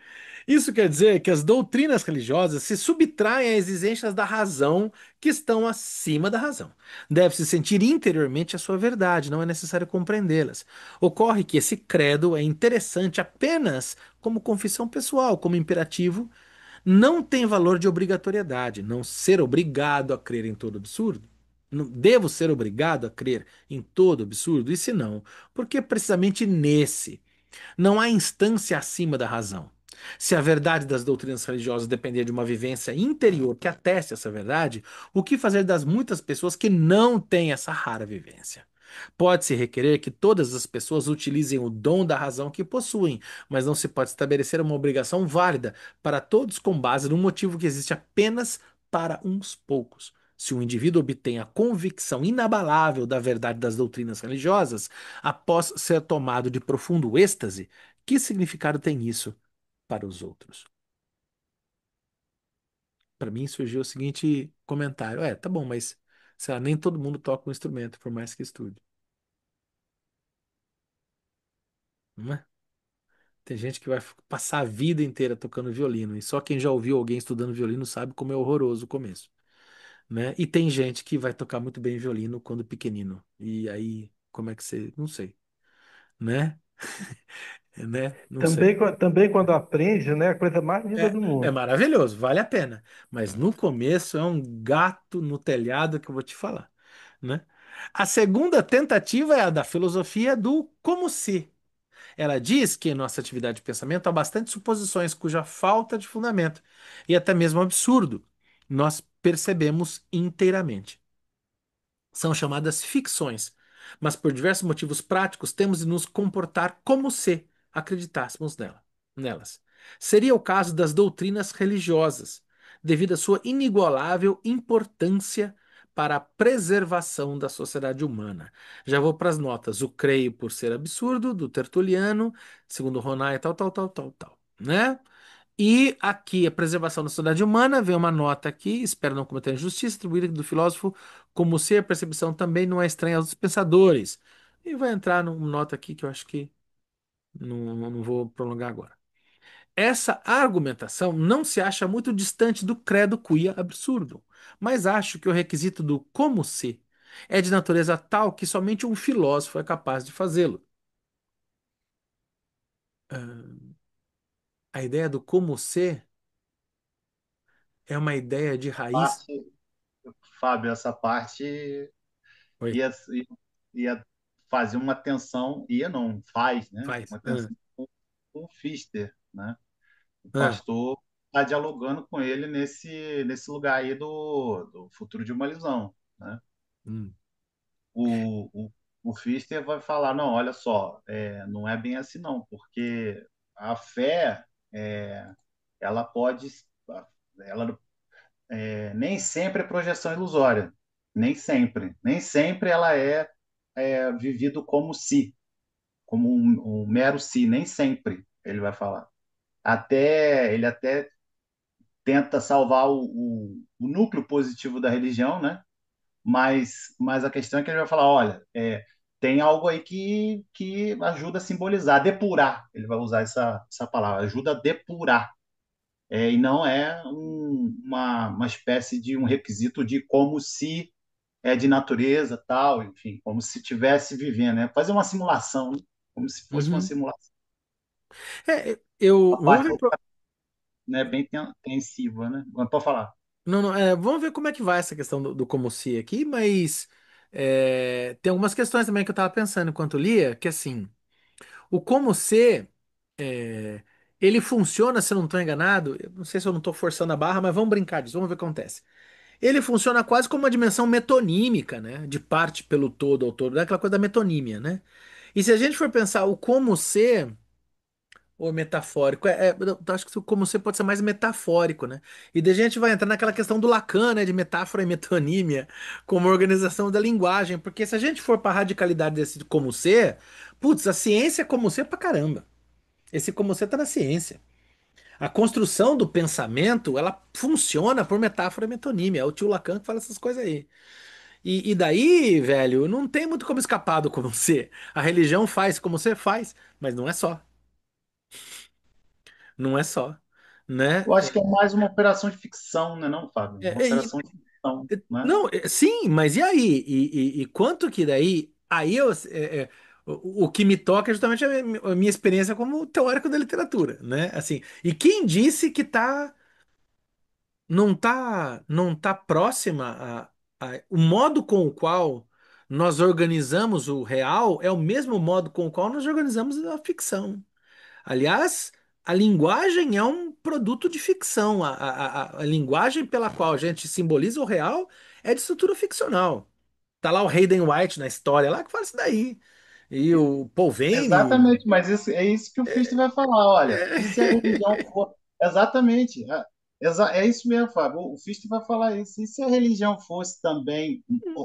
Isso quer dizer que as doutrinas religiosas se subtraem a exigências da razão que estão acima da razão. Deve-se sentir interiormente a sua verdade, não é necessário compreendê-las. Ocorre que esse credo é interessante apenas como confissão pessoal, como imperativo não tem valor de obrigatoriedade, não ser obrigado a crer em todo absurdo. Não devo ser obrigado a crer em todo absurdo? E se não, porque precisamente nesse não há instância acima da razão. Se a verdade das doutrinas religiosas depender de uma vivência interior que ateste essa verdade, o que fazer das muitas pessoas que não têm essa rara vivência? Pode-se requerer que todas as pessoas utilizem o dom da razão que possuem, mas não se pode estabelecer uma obrigação válida para todos com base num motivo que existe apenas para uns poucos. Se um indivíduo obtém a convicção inabalável da verdade das doutrinas religiosas, após ser tomado de profundo êxtase, que significado tem isso para os outros? Para mim surgiu o seguinte comentário: tá bom, mas sei lá, nem todo mundo toca um instrumento, por mais que estude, não é? Tem gente que vai passar a vida inteira tocando violino, e só quem já ouviu alguém estudando violino sabe como é horroroso o começo, né? E tem gente que vai tocar muito bem violino quando pequenino. E aí, como é que você, não sei, né? Né? Não sei. Também, também quando aprende, né, a coisa mais linda É, do é mundo. maravilhoso, vale a pena. Mas no começo é um gato no telhado que eu vou te falar, né? A segunda tentativa é a da filosofia do como se. Ela diz que em nossa atividade de pensamento há bastante suposições cuja falta de fundamento e até mesmo absurdo nós percebemos inteiramente. São chamadas ficções, mas por diversos motivos práticos temos de nos comportar como se acreditássemos nelas. Seria o caso das doutrinas religiosas, devido à sua inigualável importância para a preservação da sociedade humana. Já vou para as notas. O creio por ser absurdo, do Tertuliano, segundo Ronai, tal, tal, tal, tal, tal, né? E aqui, a preservação da sociedade humana, vem uma nota aqui, espero não cometer injustiça, atribuída do filósofo como se a percepção também não é estranha aos pensadores. E vai entrar numa nota aqui que eu acho que não vou prolongar agora. Essa argumentação não se acha muito distante do credo quia absurdo, mas acho que o requisito do como se é de natureza tal que somente um filósofo é capaz de fazê-lo. Ah, a ideia do como se é uma ideia de raiz. Parte, Fábio, essa parte Oi, ia, ia fazer uma tensão, ia não, faz, né? faz. Uma tensão com o Pfister, né? O Ah, pastor está dialogando com ele nesse lugar aí do futuro de uma lisão, né? hum, O Pfister vai falar, não, olha só, não é bem assim não, porque a fé, é, ela pode, ela nem sempre é projeção ilusória, nem sempre ela é vivido como se, como um mero si, nem sempre ele vai falar. Ele até tenta salvar o núcleo positivo da religião, né? Mas a questão é que ele vai falar, olha, tem algo aí que ajuda a simbolizar, depurar, ele vai usar essa palavra, ajuda a depurar, e não é uma espécie de um requisito de como se é de natureza, tal, enfim, como se estivesse vivendo, né? Fazer uma simulação, né? Como se fosse uma uhum. simulação. Eu A vamos parte, ver, né, bem tensiva, né? Mas pode falar. não, não, vamos ver como é que vai essa questão do como se aqui, mas tem algumas questões também que eu estava pensando enquanto lia, que assim, o como se é, ele funciona, se eu não estou enganado, eu não sei se eu não estou forçando a barra, mas vamos brincar disso, vamos ver o que acontece. Ele funciona quase como uma dimensão metonímica, né? De parte pelo todo ao todo, daquela coisa da metonímia, né? E se a gente for pensar o como se ou metafórico? Eu acho que como você pode ser mais metafórico, né? E daí a gente vai entrar naquela questão do Lacan, né? De metáfora e metonímia, como organização da linguagem. Porque se a gente for para a radicalidade desse como ser, putz, a ciência é como ser pra caramba. Esse como ser tá na ciência. A construção do pensamento, ela funciona por metáfora e metonímia. É o tio Lacan que fala essas coisas aí. E daí, velho, não tem muito como escapar do como ser. A religião faz como você faz, mas não é só. Não é só, né? Eu acho que é mais uma operação de ficção, né, não, Fábio? Uma operação de ficção, né? Não, sim, mas e aí? E quanto que daí? Aí o que me toca é justamente a minha experiência como teórico da literatura, né? Assim, e quem disse que não tá próxima o modo com o qual nós organizamos o real é o mesmo modo com o qual nós organizamos a ficção. Aliás, a linguagem é um produto de ficção. A linguagem pela qual a gente simboliza o real é de estrutura ficcional. Tá lá o Hayden White na história lá que fala isso daí. E o Paul Vane. Exatamente, mas é isso que o Fichte vai falar. Olha, e se a religião for. Exatamente, é isso mesmo, Fábio. O Fichte vai falar isso. E se a religião fosse também.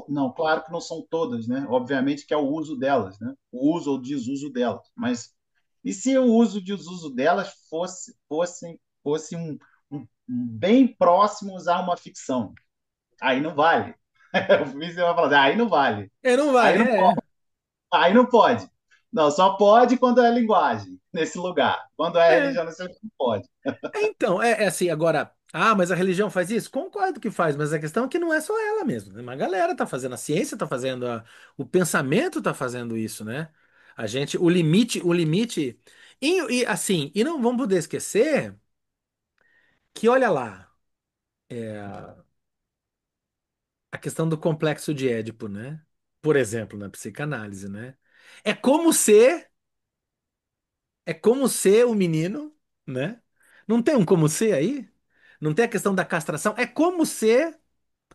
Não, claro que não são todas, né? Obviamente que é o uso delas, né? O uso ou desuso delas. Mas e se o uso e desuso delas fosse bem próximos a uma ficção? Aí não vale. O Fichte vai falar, aí não vale. Não vale, Aí não Aí não pode. Não, só pode quando é linguagem, nesse lugar. Quando é é. religião, nesse lugar, não pode. Então, é assim, agora. Ah, mas a religião faz isso? Concordo que faz, mas a questão é que não é só ela mesmo, né? Uma galera tá fazendo, a ciência tá fazendo, o pensamento tá fazendo isso, né? A gente, o limite. Assim, e não vamos poder esquecer que, olha lá, a questão do complexo de Édipo, né? Por exemplo, na psicanálise, né? É como ser, é como ser o menino, né? Não tem um como ser aí? Não tem a questão da castração? É como ser.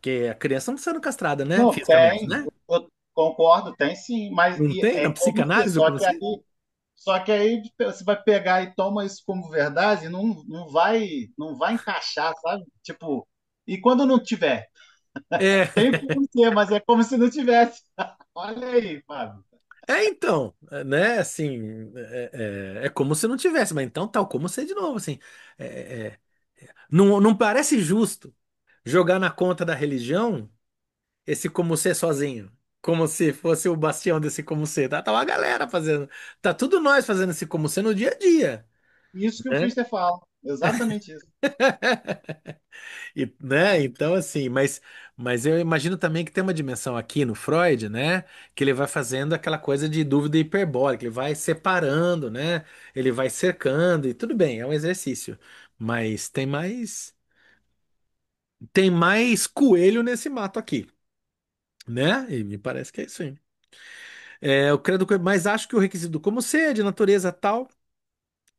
Porque a criança não está sendo castrada, né? Não, Fisicamente, tem, né? eu concordo, tem sim, mas Não tem? é Na como se, psicanálise, como se? só que aí você vai pegar e toma isso como verdade, não vai encaixar, sabe? Tipo, e quando não tiver? É, Tem como ser, mas é como se não tivesse. Olha aí, Fábio. então, né? Assim, é como se não tivesse, mas então tal como ser de novo, assim. É, é, não, não parece justo jogar na conta da religião esse como ser sozinho. Como se fosse o bastião desse como ser. Tá uma galera fazendo. Tá tudo nós fazendo esse como ser no dia a dia, Isso que o né? Fister fala, exatamente isso. E, né? Então, assim, mas eu imagino também que tem uma dimensão aqui no Freud, né? Que ele vai fazendo aquela coisa de dúvida hiperbólica, ele vai separando, né? Ele vai cercando, e tudo bem, é um exercício. Mas tem mais coelho nesse mato aqui, né? E me parece que é isso aí. Eu credo que, mas acho que o requisito como ser de natureza tal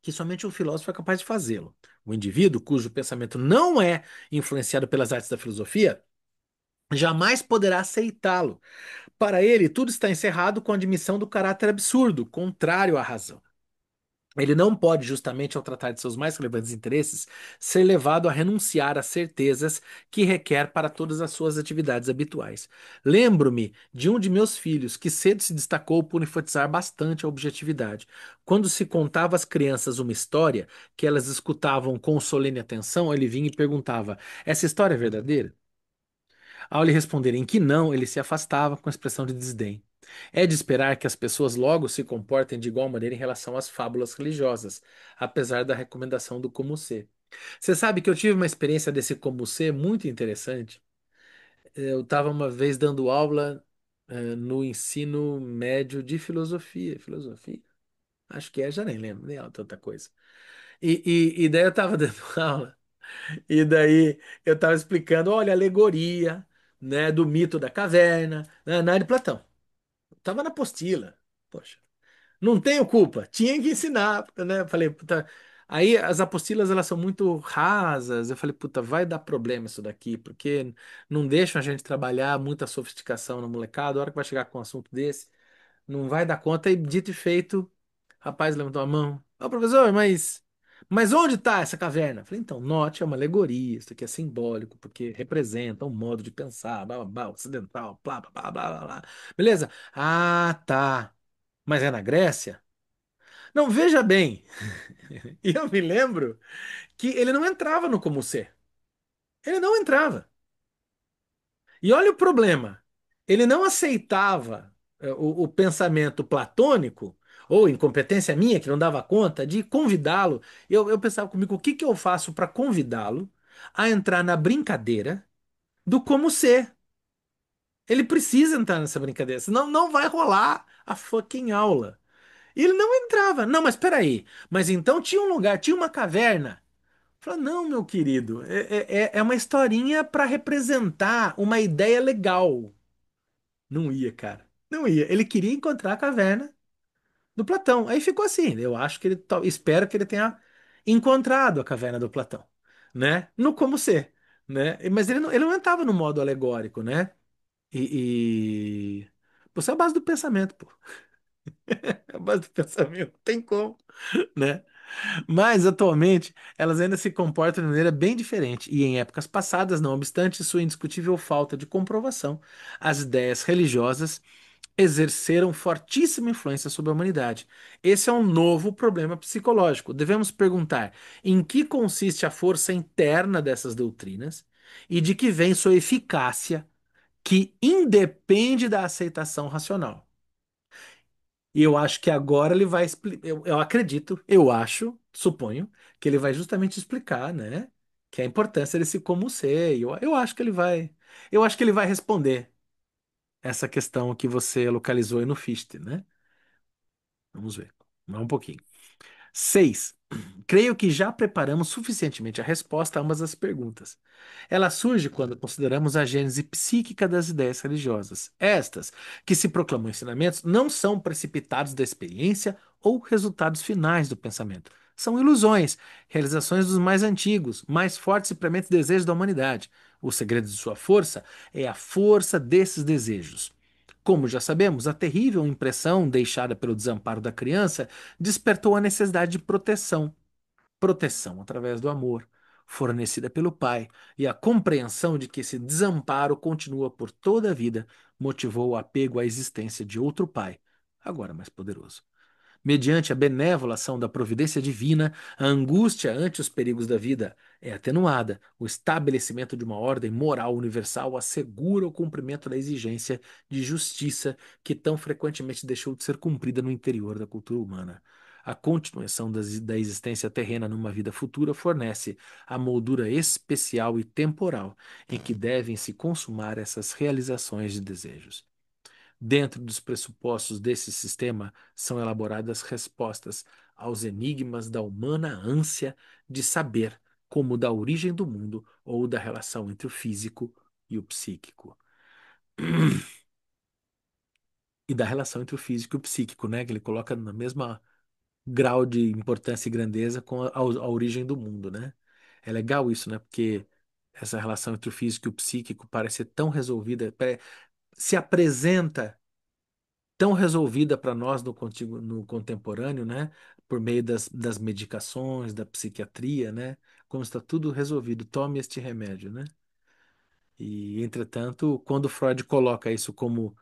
que somente um filósofo é capaz de fazê-lo. O indivíduo cujo pensamento não é influenciado pelas artes da filosofia jamais poderá aceitá-lo. Para ele, tudo está encerrado com a admissão do caráter absurdo, contrário à razão. Ele não pode, justamente ao tratar de seus mais relevantes interesses, ser levado a renunciar às certezas que requer para todas as suas atividades habituais. Lembro-me de um de meus filhos que cedo se destacou por enfatizar bastante a objetividade. Quando se contava às crianças uma história que elas escutavam com solene atenção, ele vinha e perguntava: Essa história é verdadeira? Ao lhe responderem que não, ele se afastava com expressão de desdém. É de esperar que as pessoas logo se comportem de igual maneira em relação às fábulas religiosas, apesar da recomendação do como ser. Você sabe que eu tive uma experiência desse como ser muito interessante. Eu estava uma vez dando aula, no ensino médio de filosofia. Filosofia? Acho que é, já nem lembro, nem é tanta coisa. E daí eu estava dando aula. E daí eu estava explicando, olha, a alegoria, né, do mito da caverna, né, na de Platão. Tava na apostila. Poxa, não tenho culpa, tinha que ensinar, né? Eu falei, puta. Aí as apostilas elas são muito rasas. Eu falei, puta, vai dar problema isso daqui, porque não deixam a gente trabalhar muita sofisticação na molecada. A hora que vai chegar com um assunto desse, não vai dar conta. E dito e feito, o rapaz levantou a mão. Ô, professor, mas onde está essa caverna? Eu falei, então, note, é uma alegoria, isso aqui é simbólico, porque representa um modo de pensar, blá, blá, blá, ocidental, blá, blá, blá, blá, blá, blá. Beleza? Ah, tá. Mas é na Grécia? Não, veja bem. E eu me lembro que ele não entrava no como ser. Ele não entrava. E olha o problema. Ele não aceitava o pensamento platônico, ou incompetência minha, que não dava conta, de convidá-lo. Eu pensava comigo, o que que eu faço para convidá-lo a entrar na brincadeira do como ser? Ele precisa entrar nessa brincadeira, senão não vai rolar a fucking aula. E ele não entrava. Não, mas peraí. Mas então tinha um lugar, tinha uma caverna. Falei, não, meu querido, é uma historinha para representar uma ideia legal. Não ia, cara. Não ia. Ele queria encontrar a caverna do Platão. Aí ficou assim. Eu acho que espero que ele tenha encontrado a caverna do Platão, né? No como ser, né? Mas ele não entrava no modo alegórico, né? E... Pô, isso é a base do pensamento, pô. É a base do pensamento. Não tem como, né? Mas, atualmente, elas ainda se comportam de maneira bem diferente, e em épocas passadas, não obstante sua indiscutível falta de comprovação, as ideias religiosas exerceram fortíssima influência sobre a humanidade. Esse é um novo problema psicológico. Devemos perguntar em que consiste a força interna dessas doutrinas e de que vem sua eficácia, que independe da aceitação racional. E eu acho que agora ele vai explicar. Eu acredito, eu acho, suponho, que ele vai justamente explicar, né? Que é a importância desse como ser. Eu acho que ele vai. Eu acho que ele vai responder essa questão que você localizou aí no Fichte, né? Vamos ver. Vamos um pouquinho. 6. Creio que já preparamos suficientemente a resposta a ambas as perguntas. Ela surge quando consideramos a gênese psíquica das ideias religiosas. Estas, que se proclamam ensinamentos, não são precipitados da experiência ou resultados finais do pensamento. São ilusões, realizações dos mais antigos, mais fortes e prementes desejos da humanidade. O segredo de sua força é a força desses desejos. Como já sabemos, a terrível impressão deixada pelo desamparo da criança despertou a necessidade de proteção. Proteção através do amor, fornecida pelo pai, e a compreensão de que esse desamparo continua por toda a vida motivou o apego à existência de outro pai, agora mais poderoso. Mediante a benévola ação da providência divina, a angústia ante os perigos da vida é atenuada. O estabelecimento de uma ordem moral universal assegura o cumprimento da exigência de justiça que tão frequentemente deixou de ser cumprida no interior da cultura humana. A continuação da existência terrena numa vida futura fornece a moldura especial e temporal em que devem se consumar essas realizações de desejos. Dentro dos pressupostos desse sistema são elaboradas respostas aos enigmas da humana ânsia de saber, como da origem do mundo ou da relação entre o físico e o psíquico. E da relação entre o físico e o psíquico, né? Que ele coloca na mesma grau de importância e grandeza com a origem do mundo, né? É legal isso, né? Porque essa relação entre o físico e o psíquico parece ser tão resolvida, se apresenta tão resolvida para nós no contemporâneo, né? Por meio das medicações, da psiquiatria, né? Como está tudo resolvido, tome este remédio, né? E, entretanto, quando Freud coloca isso como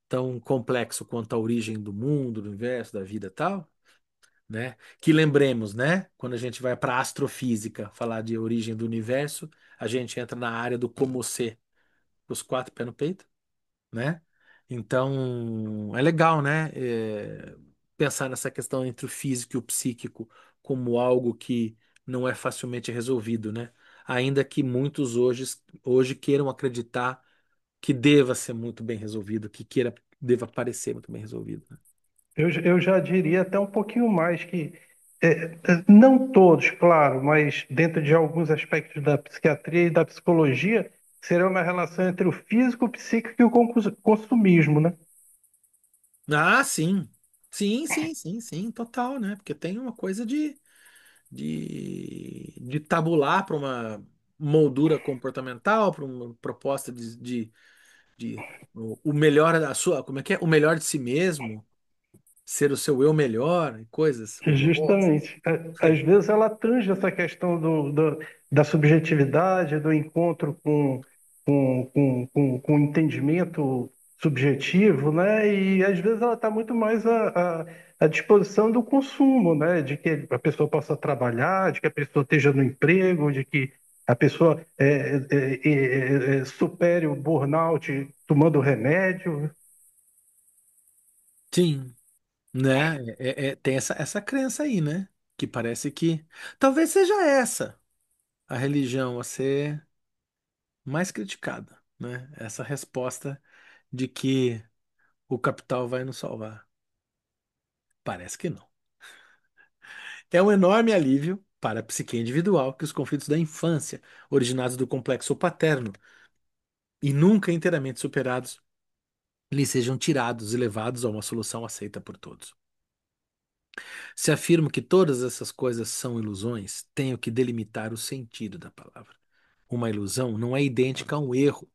tão complexo quanto a origem do mundo, do universo, da vida e tal, né? Que lembremos, né? Quando a gente vai para a astrofísica falar de origem do universo, a gente entra na área do como ser, os quatro pés no peito, né? Então, é legal, né? Pensar nessa questão entre o físico e o psíquico como algo que não é facilmente resolvido, né? Ainda que muitos hoje queiram acreditar que deva ser muito bem resolvido, deva parecer muito bem resolvido, né? Eu já diria até um pouquinho mais que, não todos, claro, mas dentro de alguns aspectos da psiquiatria e da psicologia, será uma relação entre o físico, o psíquico e o consumismo, né? Ah, sim. Sim, sim, sim, sim, total, né? Porque tem uma coisa de tabular para uma moldura comportamental, para uma proposta de o melhor da sua, como é que é? O melhor de si mesmo, ser o seu eu melhor e coisas horrorosas. Justamente. Às vezes ela tange essa questão da subjetividade, do encontro com o entendimento subjetivo, né? E às vezes ela está muito mais à disposição do consumo, né? De que a pessoa possa trabalhar, de que a pessoa esteja no emprego, de que a pessoa supere o burnout tomando remédio. Sim, né? Tem essa crença aí, né? Que parece que talvez seja essa a religião a ser mais criticada, né? Essa resposta de que o capital vai nos salvar. Parece que não. É um enorme alívio para a psique individual que os conflitos da infância, originados do complexo paterno e nunca inteiramente superados, lhe sejam tirados e levados a uma solução aceita por todos. Se afirmo que todas essas coisas são ilusões, tenho que delimitar o sentido da palavra. Uma ilusão não é idêntica a um erro,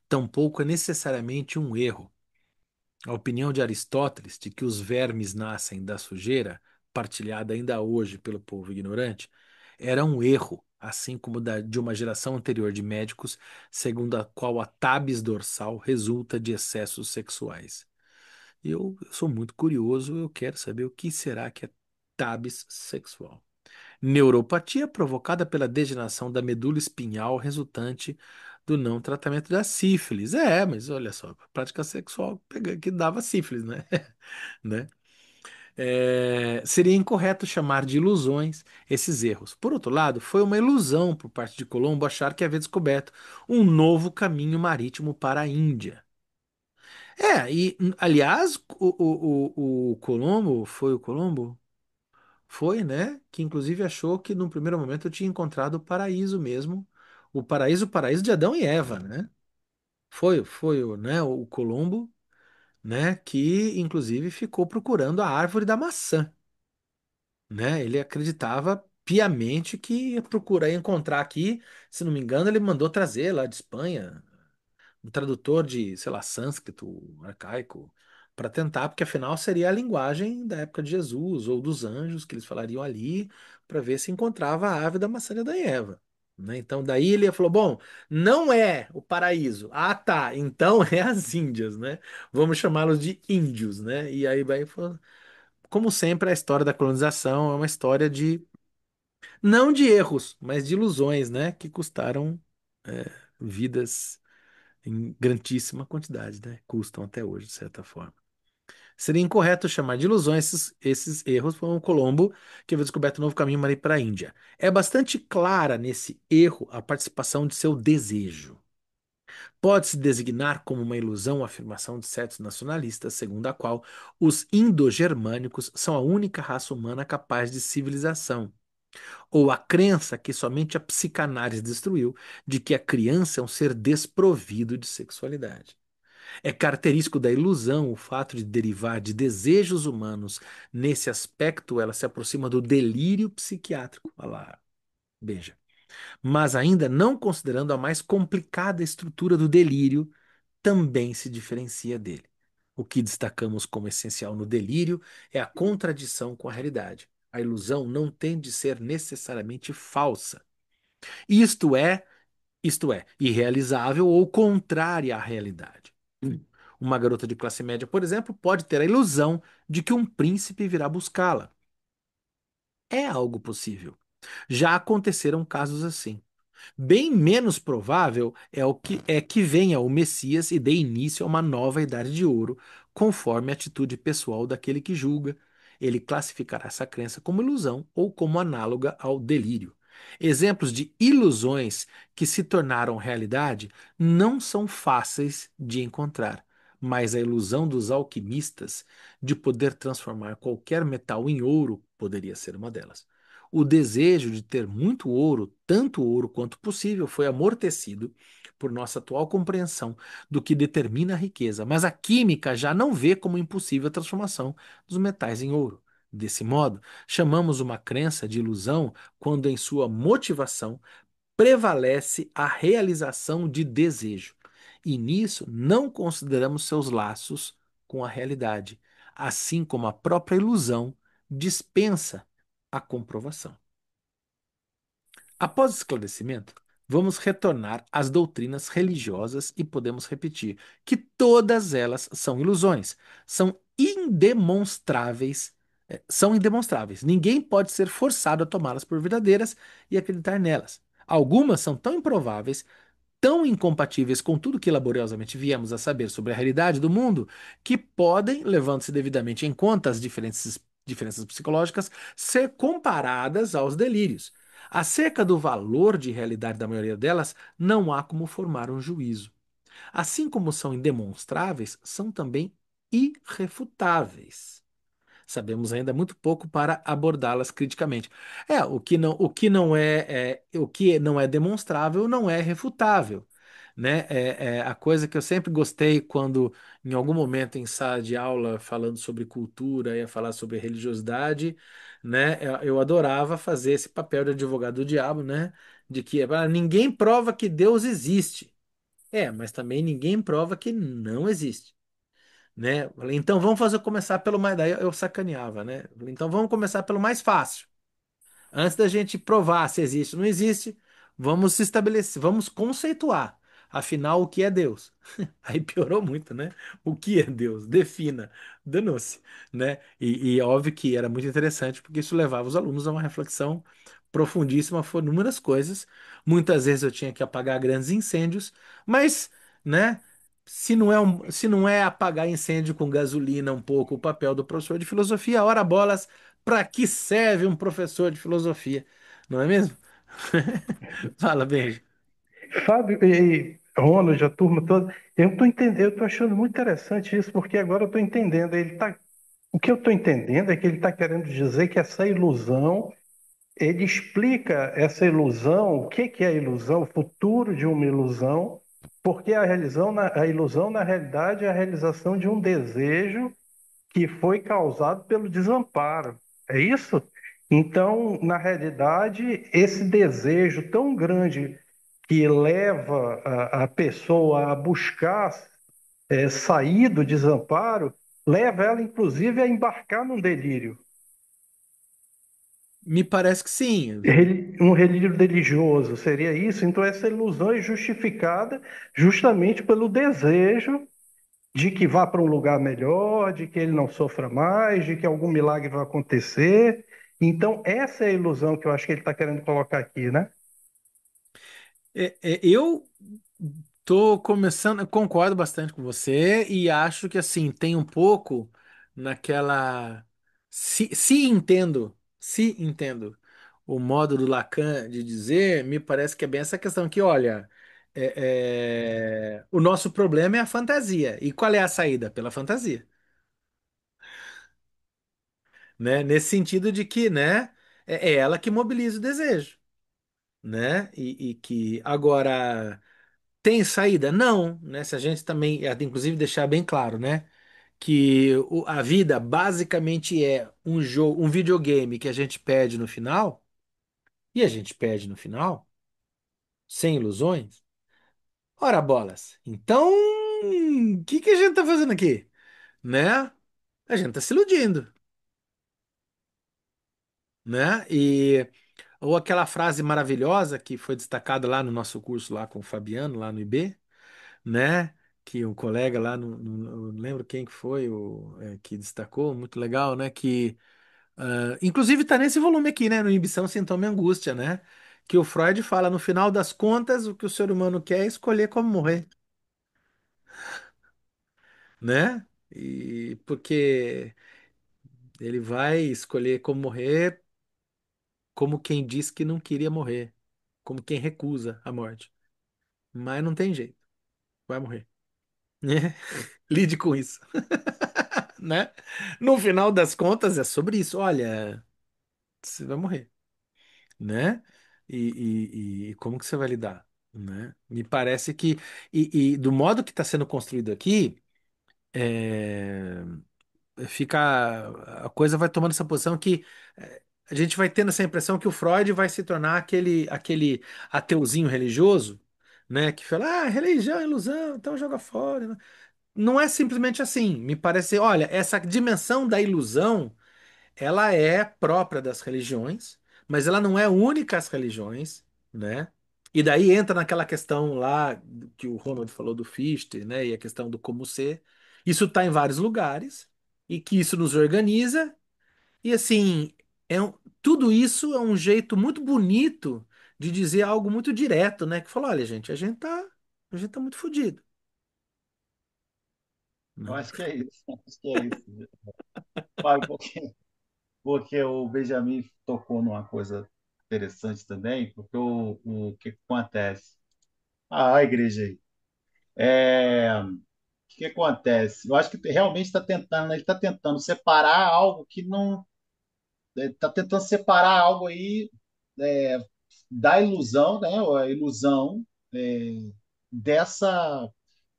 tampouco é necessariamente um erro. A opinião de Aristóteles de que os vermes nascem da sujeira, partilhada ainda hoje pelo povo ignorante, era um erro, assim como de uma geração anterior de médicos, segundo a qual a tabes dorsal resulta de excessos sexuais. Eu sou muito curioso, eu quero saber o que será que é tabes sexual. Neuropatia provocada pela degeneração da medula espinhal resultante do não tratamento da sífilis. Mas olha só, a prática sexual que dava sífilis, né? Né? Seria incorreto chamar de ilusões esses erros. Por outro lado, foi uma ilusão por parte de Colombo achar que havia descoberto um novo caminho marítimo para a Índia. Aliás, o Colombo, foi o Colombo? Foi, né? Que inclusive achou que num primeiro momento eu tinha encontrado o paraíso mesmo. O paraíso de Adão e Eva, né? Foi né, o Colombo, né? Que inclusive ficou procurando a árvore da maçã, né? Ele acreditava piamente que procurei encontrar aqui. Se não me engano, ele mandou trazer lá de Espanha um tradutor de, sei lá, sânscrito, arcaico, para tentar, porque afinal seria a linguagem da época de Jesus ou dos anjos que eles falariam ali, para ver se encontrava a ave da maçã de Adão e Eva. Né? Então, daí ele falou: bom, não é o paraíso. Ah, tá. Então é as Índias, né? Vamos chamá-los de índios, né? E aí vai, como sempre, a história da colonização é uma história de, não de erros, mas de ilusões, né? Que custaram vidas em grandíssima quantidade, né? Custam até hoje, de certa forma. Seria incorreto chamar de ilusões esses erros por um Colombo que havia descoberto um novo caminho para a Índia. É bastante clara nesse erro a participação de seu desejo. Pode-se designar como uma ilusão a afirmação de certos nacionalistas, segundo a qual os indo-germânicos são a única raça humana capaz de civilização, ou a crença que somente a psicanálise destruiu de que a criança é um ser desprovido de sexualidade. É característico da ilusão o fato de derivar de desejos humanos. Nesse aspecto, ela se aproxima do delírio psiquiátrico. Olha lá, veja. Mas ainda não considerando a mais complicada estrutura do delírio, também se diferencia dele. O que destacamos como essencial no delírio é a contradição com a realidade. A ilusão não tem de ser necessariamente falsa. Isto é, isto é, irrealizável ou contrária à realidade. Uma garota de classe média, por exemplo, pode ter a ilusão de que um príncipe virá buscá-la. É algo possível. Já aconteceram casos assim. Bem menos provável é que venha o Messias e dê início a uma nova idade de ouro, conforme a atitude pessoal daquele que julga. Ele classificará essa crença como ilusão ou como análoga ao delírio. Exemplos de ilusões que se tornaram realidade não são fáceis de encontrar, mas a ilusão dos alquimistas de poder transformar qualquer metal em ouro poderia ser uma delas. O desejo de ter muito ouro, tanto ouro quanto possível, foi amortecido por nossa atual compreensão do que determina a riqueza, mas a química já não vê como impossível a transformação dos metais em ouro. Desse modo, chamamos uma crença de ilusão quando em sua motivação prevalece a realização de desejo. E nisso não consideramos seus laços com a realidade, assim como a própria ilusão dispensa a comprovação. Após o esclarecimento, vamos retornar às doutrinas religiosas e podemos repetir que todas elas são ilusões, são indemonstráveis. Ninguém pode ser forçado a tomá-las por verdadeiras e acreditar nelas. Algumas são tão improváveis, tão incompatíveis com tudo que laboriosamente viemos a saber sobre a realidade do mundo, que podem, levando-se devidamente em conta as diferenças psicológicas, ser comparadas aos delírios. Acerca do valor de realidade da maioria delas, não há como formar um juízo. Assim como são indemonstráveis, são também irrefutáveis. Sabemos ainda muito pouco para abordá-las criticamente. O que não é demonstrável não é refutável, né? A coisa que eu sempre gostei quando, em algum momento em sala de aula, falando sobre cultura, ia falar sobre religiosidade, né? Eu adorava fazer esse papel de advogado do diabo, né? De que ninguém prova que Deus existe. Mas também ninguém prova que não existe, né? Falei, então vamos começar pelo mais. Daí eu sacaneava, né? Falei, então vamos começar pelo mais fácil. Antes da gente provar se existe ou não existe, vamos estabelecer, vamos conceituar. Afinal, o que é Deus? Aí piorou muito, né? O que é Deus? Defina. Danou-se, né? E é óbvio que era muito interessante, porque isso levava os alunos a uma reflexão profundíssima por inúmeras coisas. Muitas vezes eu tinha que apagar grandes incêndios, mas, né? Se não é apagar incêndio com gasolina um pouco o papel do professor de filosofia, ora bolas, para que serve um professor de filosofia? Não é mesmo? Fala, Benji. Fábio e Ronald, a turma toda, eu estou entendendo, eu estou achando muito interessante isso, porque agora eu estou entendendo. O que eu estou entendendo é que ele está querendo dizer que essa ilusão, ele explica essa ilusão, o que que é a ilusão, o futuro de uma ilusão, porque a ilusão, na realidade, é a realização de um desejo que foi causado pelo desamparo. É isso? Então, na realidade, esse desejo tão grande que leva a pessoa a buscar sair do desamparo, leva ela, inclusive, a embarcar num delírio. Me parece que sim. Um delírio religioso seria isso? Então, essa ilusão é justificada justamente pelo desejo de que vá para um lugar melhor, de que ele não sofra mais, de que algum milagre vai acontecer. Então, essa é a ilusão que eu acho que ele está querendo colocar aqui, né? Eu tô começando, eu concordo bastante com você e acho que assim tem um pouco naquela se entendo o modo do Lacan de dizer, me parece que é bem essa questão que, olha, o nosso problema é a fantasia. E qual é a saída? Pela fantasia, né? Nesse sentido de que, né, é ela que mobiliza o desejo, né? E que agora tem saída? Não, né? Se a gente também, inclusive, deixar bem claro, né? Que a vida basicamente é um jogo, um videogame que a gente perde no final, e a gente perde no final, sem ilusões. Ora, bolas. Então, o que que a gente tá fazendo aqui? Né? A gente tá se iludindo, né? Ou aquela frase maravilhosa que foi destacada lá no nosso curso lá com o Fabiano, lá no IB, né? Que um colega lá, não lembro quem que foi que destacou, muito legal, né? Que inclusive está nesse volume aqui, né? No Inibição, Sintoma e Angústia, né? Que o Freud fala, no final das contas, o que o ser humano quer é escolher como morrer, né? E porque ele vai escolher como morrer como quem diz que não queria morrer, como quem recusa a morte. Mas não tem jeito, vai morrer. Né? Lide com isso, né? No final das contas é sobre isso. Olha, você vai morrer, né? E como que você vai lidar, né? Me parece que e do modo que está sendo construído aqui, é, a coisa vai tomando essa posição que a gente vai tendo essa impressão que o Freud vai se tornar aquele ateuzinho religioso, né? Que fala, religião é ilusão, então joga fora. Não é simplesmente assim. Me parece, olha, essa dimensão da ilusão, ela é própria das religiões, mas ela não é única às religiões, né? E daí entra naquela questão lá que o Ronald falou do Fichte, né? E a questão do como ser. Isso está em vários lugares e que isso nos organiza. E assim, tudo isso é um jeito muito bonito de dizer algo muito direto, né? Que falou, olha, gente, a gente tá muito fodido, Eu né? acho que é isso. Acho que é isso. Fábio, porque o Benjamin tocou numa coisa interessante também, porque o que acontece? A igreja aí. O que acontece? Eu acho que realmente está tentando, ele está tentando separar algo que não. Está tentando separar algo aí é, da ilusão, né? A ilusão é, dessa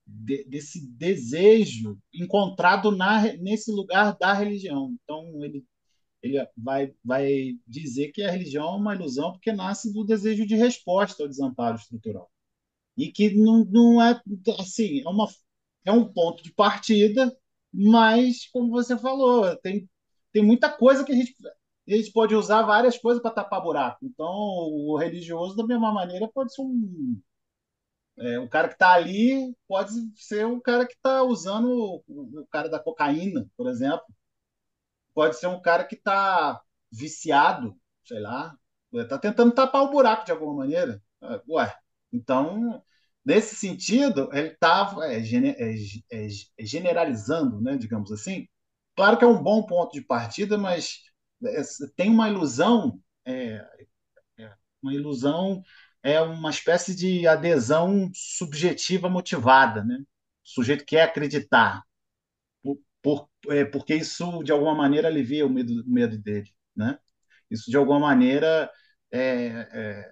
desse desejo encontrado nesse lugar da religião. Então ele vai dizer que a religião é uma ilusão porque nasce do desejo de resposta ao desamparo estrutural e que não é assim é um ponto de partida, mas como você falou tem muita coisa que a gente pode usar várias coisas para tapar buraco. Então o religioso da mesma maneira pode ser o cara que está ali pode ser o cara que está usando o cara da cocaína, por exemplo. Pode ser um cara que está viciado, sei lá, está tentando tapar o buraco de alguma maneira. Ué, então, nesse sentido, ele está generalizando, né, digamos assim. Claro que é um bom ponto de partida, mas é, tem é, uma ilusão é uma espécie de adesão subjetiva motivada, né? O sujeito quer acreditar, porque isso de alguma maneira alivia o medo dele, né? Isso de alguma maneira é,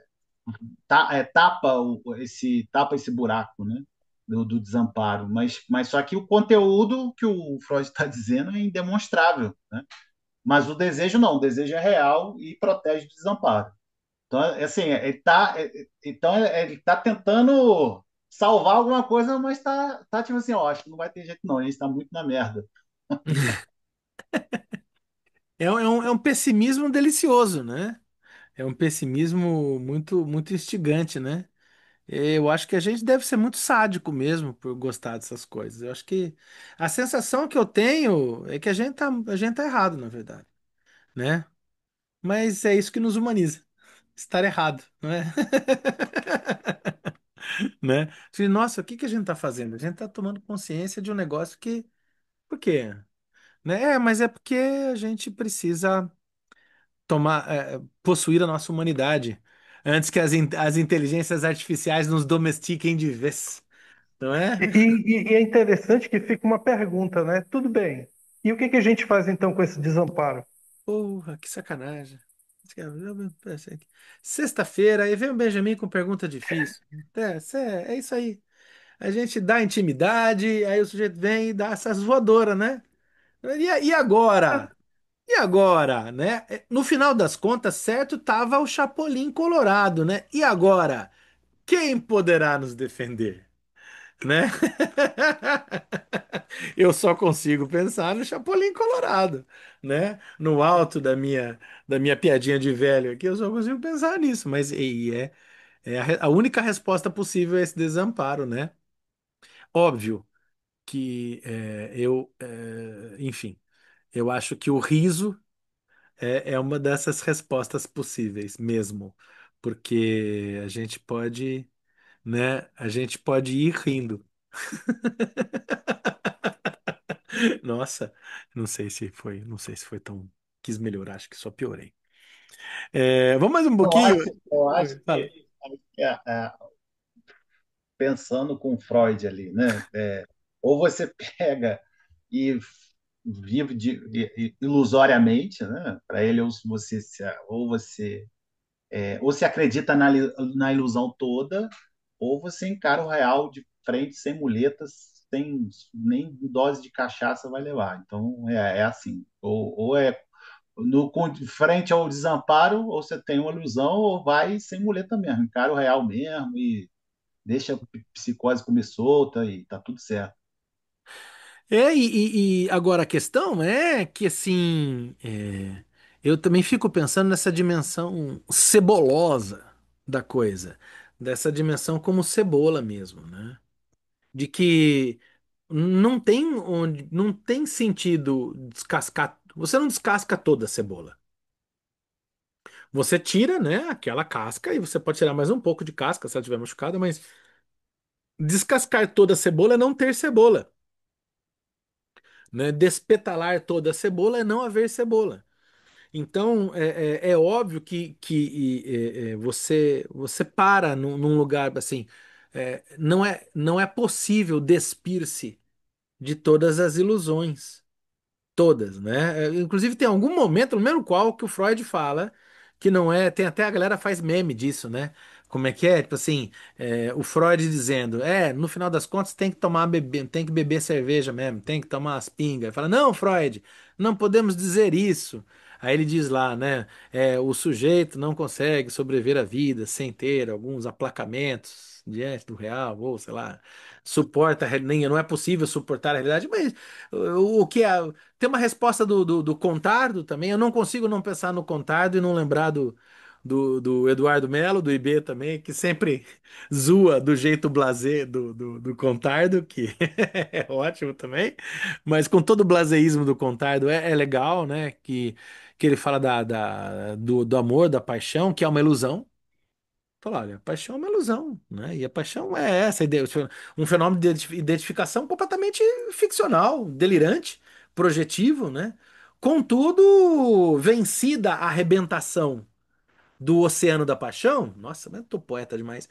tapa esse buraco, né? Do desamparo, mas só que o conteúdo que o Freud está dizendo é indemonstrável, né? Mas o desejo não, o desejo é real e protege do desamparo. Então, assim, ele tá tentando salvar alguma coisa, mas tá tipo assim, ó, acho que não vai ter jeito não, ele está muito na merda. É um pessimismo delicioso, né? É um pessimismo muito, muito instigante, né? Eu acho que a gente deve ser muito sádico mesmo por gostar dessas coisas. Eu acho que a sensação que eu tenho é que a gente tá errado, na verdade, né? Mas é isso que nos humaniza. Estar errado, não é? Né? Nossa, o que que a gente tá fazendo? A gente tá tomando consciência de um negócio que. Por quê? Né? Mas é porque a gente precisa possuir a nossa humanidade antes que as inteligências artificiais nos domestiquem de vez, não é? E é interessante que fica uma pergunta, né? Tudo bem. E o que que a gente faz então com esse desamparo? Porra, que sacanagem. Sexta-feira, aí vem o Benjamin com pergunta difícil. É isso aí. A gente dá intimidade, aí o sujeito vem e dá essas voadoras, né? E agora? E agora, né? No final das contas, certo, tava o Chapolin Colorado, né? E agora? Quem poderá nos defender? Né? Eu só consigo pensar no Chapolin Colorado, né? No alto da minha piadinha de velho aqui, eu só consigo pensar nisso, mas a única resposta possível é esse desamparo, né? Óbvio que enfim, eu acho que o riso é uma dessas respostas possíveis mesmo, porque a gente pode, né? A gente pode ir rindo. Nossa, não sei se foi tão. Quis melhorar, acho que só piorei. Vamos mais um Eu pouquinho. acho, eu acho Fala. que pensando com Freud ali, né? Ou você pega e vive ilusoriamente, né? Para ele, ou se acredita na ilusão toda, ou você encara o real de frente, sem muletas, sem nem dose de cachaça vai levar. Então é assim, ou é frente ao desamparo, ou você tem uma ilusão, ou vai sem muleta mesmo, encara o real mesmo e deixa a psicose comer solta e tá tudo certo. E agora a questão é que, assim, eu também fico pensando nessa dimensão cebolosa da coisa, dessa dimensão como cebola mesmo, né? De que não tem sentido descascar, você não descasca toda a cebola. Você tira, né, aquela casca e você pode tirar mais um pouco de casca se ela estiver machucada, mas descascar toda a cebola é não ter cebola, né? Despetalar toda a cebola é não haver cebola. Então, é óbvio que você para num lugar assim. Não é possível despir-se de todas as ilusões. Todas, né? Inclusive tem algum momento, no mesmo qual, que o Freud fala que não é. Tem até a galera faz meme disso, né? Como é que é? Tipo assim, o Freud dizendo: no final das contas tem que beber cerveja mesmo, tem que tomar as pingas. Ele fala: não, Freud, não podemos dizer isso. Aí ele diz lá, né? O sujeito não consegue sobreviver à vida sem ter alguns aplacamentos diante do real, ou sei lá, nem não é possível suportar a realidade, mas o que é. Tem uma resposta do Contardo também. Eu não consigo não pensar no Contardo e não lembrar do Eduardo Melo, do IB também, que sempre zoa do jeito blasé do Contardo, que é ótimo também. Mas com todo o blazeísmo do Contardo é legal, né? Que ele fala do amor, da paixão, que é uma ilusão. Fala, olha, a paixão é uma ilusão, né? E a paixão é um fenômeno de identificação completamente ficcional, delirante, projetivo, né? Contudo, vencida a arrebentação do Oceano da Paixão, nossa, mas eu tô poeta demais,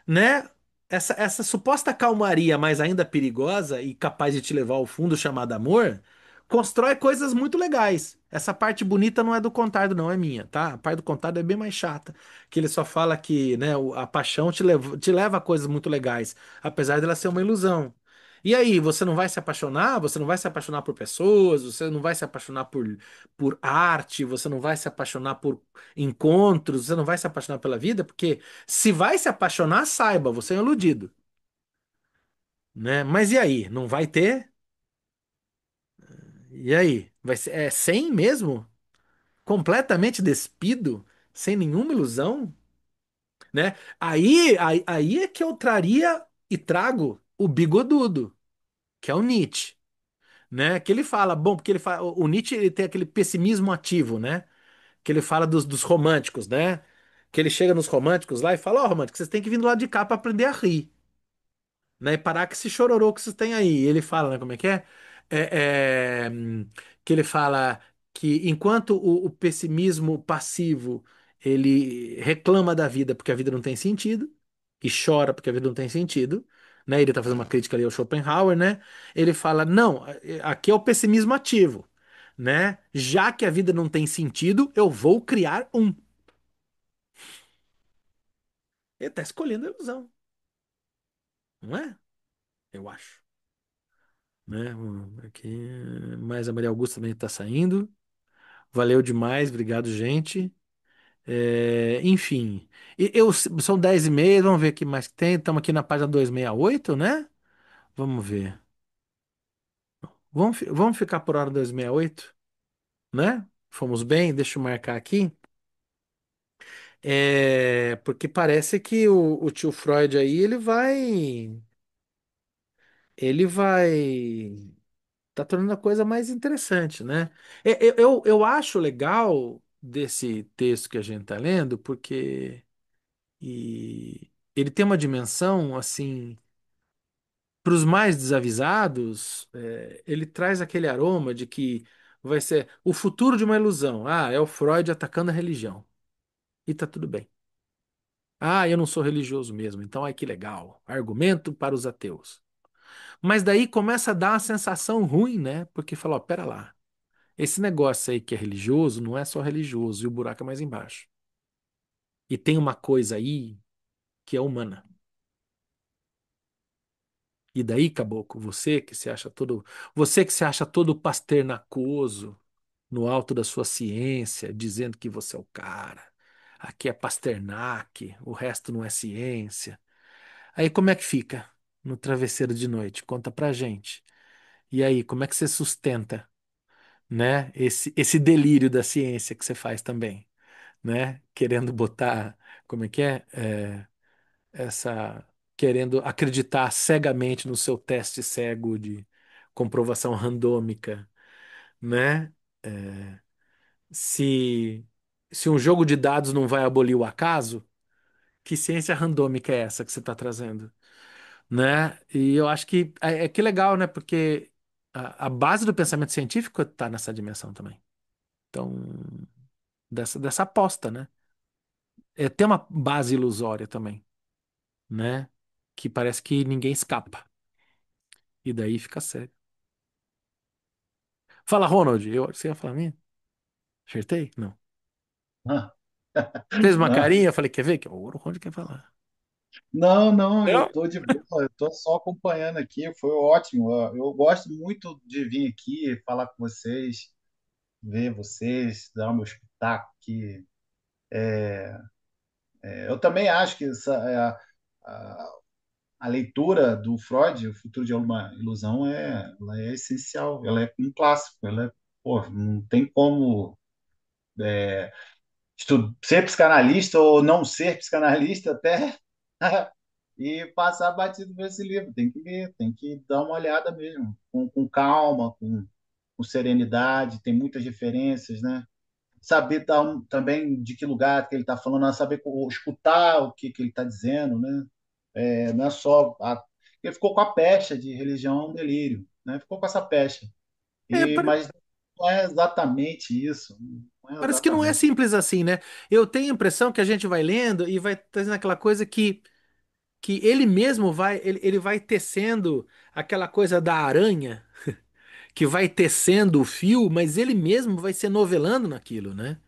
né? Essa suposta calmaria, mas ainda perigosa e capaz de te levar ao fundo, chamada amor, constrói coisas muito legais. Essa parte bonita não é do Contardo, não, é minha, tá? A parte do Contardo é bem mais chata, que ele só fala que, né, a paixão te leva a coisas muito legais, apesar dela ser uma ilusão. E aí, você não vai se apaixonar? Você não vai se apaixonar por pessoas? Você não vai se apaixonar por arte? Você não vai se apaixonar por encontros? Você não vai se apaixonar pela vida? Porque se vai se apaixonar, saiba, você é um iludido, né? Mas e aí? Não vai ter? E aí? Vai ser, é sem mesmo? Completamente despido? Sem nenhuma ilusão? Né? Aí é que eu traria e trago o bigodudo, que é o Nietzsche. Né? Que ele fala, bom, porque ele fala, o Nietzsche ele tem aquele pessimismo ativo, né? Que ele fala dos românticos, né? Que ele chega nos românticos lá e fala, ó, românticos, vocês têm que vir do lado de cá para aprender a rir, né? E parar com esse chororô que vocês têm aí. E ele fala, né, como é que é? Que ele fala que enquanto o pessimismo passivo ele reclama da vida porque a vida não tem sentido e chora porque a vida não tem sentido, né? Ele tá fazendo uma crítica ali ao Schopenhauer, né? Ele fala, não, aqui é o pessimismo ativo, né? Já que a vida não tem sentido, eu vou criar um. Ele tá escolhendo a ilusão, não é? Eu acho. Né? Aqui, mas a Maria Augusta também está saindo. Valeu demais, obrigado, gente. Enfim, são 10h30, vamos ver o que mais que tem. Estamos aqui na página 268, né? Vamos ver. Vamos ficar por hora 268, né? Fomos bem, deixa eu marcar aqui. Porque parece que o tio Freud aí, ele vai tá tornando a coisa mais interessante, né? Eu acho legal desse texto que a gente tá lendo, porque ele tem uma dimensão, assim, para os mais desavisados, ele traz aquele aroma de que vai ser o futuro de uma ilusão. Ah, é o Freud atacando a religião. E tá tudo bem. Ah, eu não sou religioso mesmo, então ai que legal. Argumento para os ateus. Mas daí começa a dar uma sensação ruim, né? Porque fala, ó, pera lá. Esse negócio aí que é religioso não é só religioso, e o buraco é mais embaixo. E tem uma coisa aí que é humana. E daí, caboclo, você que se acha todo pasternacoso no alto da sua ciência, dizendo que você é o cara. Aqui é Pasternak, o resto não é ciência. Aí como é que fica no travesseiro de noite? Conta pra gente. E aí, como é que você sustenta, né, esse delírio da ciência que você faz também? Né? Querendo botar, como é que é? Essa, querendo acreditar cegamente no seu teste cego de comprovação randômica, né? É, se, se um jogo de dados não vai abolir o acaso, que ciência randômica é essa que você está trazendo, né? E eu acho que que legal, né? Porque a base do pensamento científico está nessa dimensão também. Então, dessa aposta, né? Tem uma base ilusória também, né? Que parece que ninguém escapa. E daí fica sério. Fala, Ronald. Você ia falar minha? Acertei? Não. Ah, Fez uma não, carinha, eu falei, quer ver? O Ronald quer falar. não, eu Não? tô de boa, eu tô só acompanhando aqui, foi ótimo. Eu gosto muito de vir aqui falar com vocês, ver vocês, dar o meu espetáculo aqui. Eu também acho que a leitura do Freud, O Futuro de uma Ilusão, ela é essencial, ela é um clássico, pô, não tem como ser psicanalista ou não ser psicanalista até e passar batido por esse livro. Tem que ler, tem que dar uma olhada mesmo, com calma, com serenidade, tem muitas referências, né? Saber também de que lugar que ele está falando, saber escutar o que ele está dizendo, né? Não é só ele ficou com a pecha de religião, um delírio, né? Ficou com essa pecha. É, Mas não é exatamente isso, não é parece que não é exatamente. simples assim, né? Eu tenho a impressão que a gente vai lendo e vai trazendo aquela coisa que ele mesmo ele vai tecendo aquela coisa da aranha, que vai tecendo o fio, mas ele mesmo vai se novelando naquilo, né?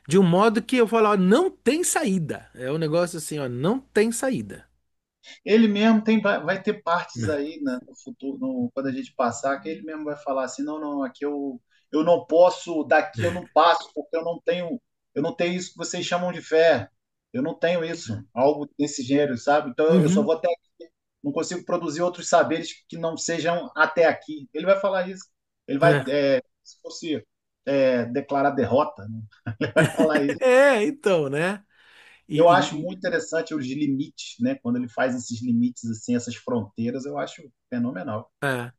De um modo que eu falo, ó, não tem saída. É um negócio assim, ó, não tem saída. Ele mesmo vai ter partes aí, né, no futuro, quando a gente passar, que ele mesmo vai falar assim, não, não, aqui eu não posso, daqui eu não passo, porque eu não tenho isso que vocês chamam de fé. Eu não tenho isso, algo desse gênero, sabe? Então eu só Uhum. vou até aqui, não consigo produzir outros saberes que não sejam até aqui. Ele vai falar isso. Ele vai, É. se fosse declarar derrota, né? Ele vai falar isso. É, então, né? Eu acho E, muito interessante os limites, né? Quando ele faz esses limites, assim, essas fronteiras, eu acho fenomenal. é.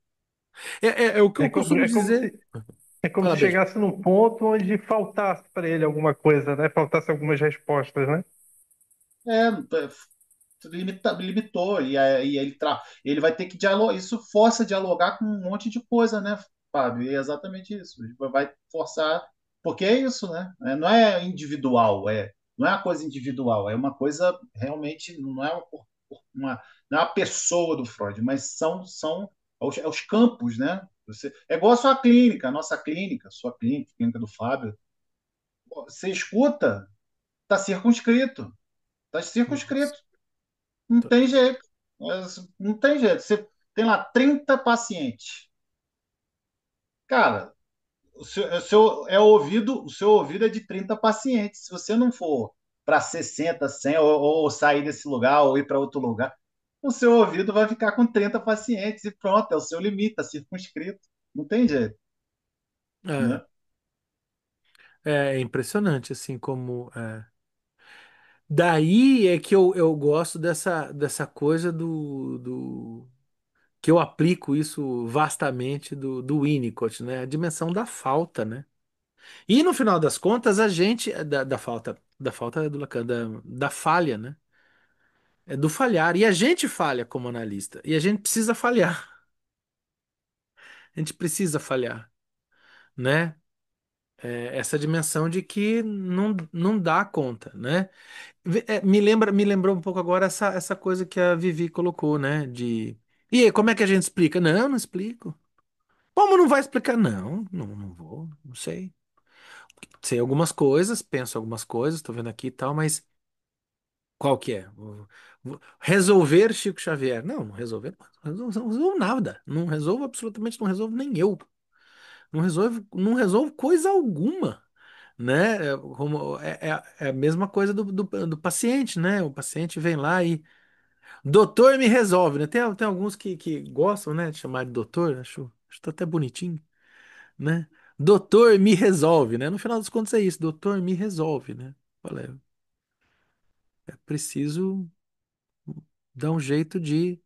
É o que eu É, costumo é como dizer. se, é como Fala, se beijo. chegasse num ponto onde faltasse para ele alguma coisa, né? Faltasse algumas respostas, né? É, limitou, e ele vai ter que dialogar, isso força dialogar com um monte de coisa, né, Fábio? E é exatamente isso. Ele vai forçar, porque é isso, né? Não é individual, não é uma coisa individual, é uma coisa realmente, não é uma, não é uma pessoa do Freud, mas são os campos, né? É igual a sua clínica, a nossa clínica, sua clínica, a clínica do Fábio. Você escuta, está circunscrito. Está circunscrito. Não tem jeito. Não tem jeito. Você tem lá 30 pacientes. Cara, o seu ouvido é de 30 pacientes. Se você não for para 60, 100, ou sair desse lugar, ou ir para outro lugar, o seu ouvido vai ficar com 30 pacientes e pronto, é o seu limite, está circunscrito. Não tem jeito, É, né? é impressionante, assim, como. Daí é que eu gosto dessa coisa que eu aplico isso vastamente do Winnicott, né? A dimensão da falta, né? E no final das contas, a gente. Da falta é do Lacan, da falha, né? É do falhar. E a gente falha como analista. E a gente precisa falhar. A gente precisa falhar, né? Essa dimensão de que não dá conta, né? Me lembrou um pouco agora essa coisa que a Vivi colocou, né? E aí, como é que a gente explica? Não, não explico. Como não vai explicar? Não vou, não sei. Sei algumas coisas, penso algumas coisas, tô vendo aqui e tal, mas qual que é? Resolver Chico Xavier. Não resolver, não resolvo nada. Não resolvo absolutamente, não resolvo nem eu. Não resolvo coisa alguma, né? É a mesma coisa do paciente, né? O paciente vem lá e doutor me resolve, né? Tem alguns que gostam, né, de chamar de doutor, acho até bonitinho, né? Doutor me resolve, né? No final dos contos é isso, doutor me resolve, né? Olha, é preciso dar um jeito de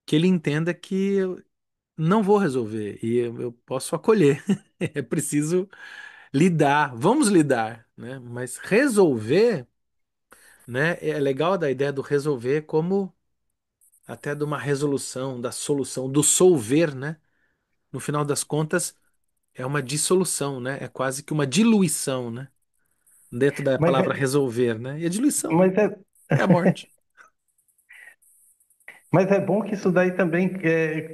que ele entenda que eu não vou resolver e eu posso acolher. É preciso lidar, vamos lidar, né? Mas resolver, né? É legal da ideia do resolver como até de uma resolução, da solução, do solver, né? No final das contas, é uma dissolução, né? É quase que uma diluição, né? Dentro da Mas palavra é, resolver, né? E a diluição mas é, é a morte, mas é bom que isso daí também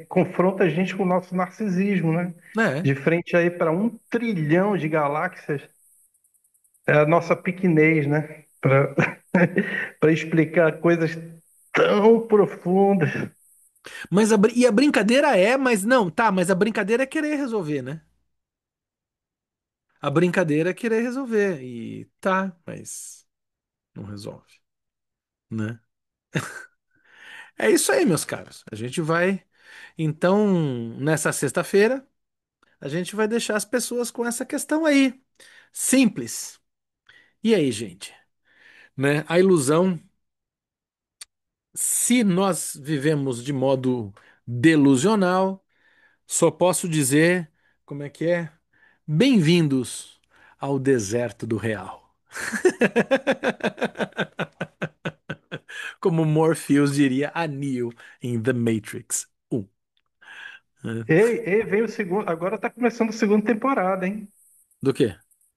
confronta a gente com o nosso narcisismo, né? né? De frente aí para 1 trilhão de galáxias, é a nossa pequenez, né? Para para explicar coisas tão profundas. E a brincadeira mas não, tá, mas a brincadeira é querer resolver, né? A brincadeira é querer resolver e tá, mas não resolve, né? É isso aí, meus caros. A gente vai, então, nessa sexta-feira, a gente vai deixar as pessoas com essa questão aí. Simples. E aí, gente? Né? A ilusão, se nós vivemos de modo delusional, só posso dizer, como é que é? Bem-vindos ao deserto do real. Como Morpheus diria a Neo em The Matrix 1. Né? Ei, veio o segundo. Agora tá começando a segunda temporada, hein? Do quê?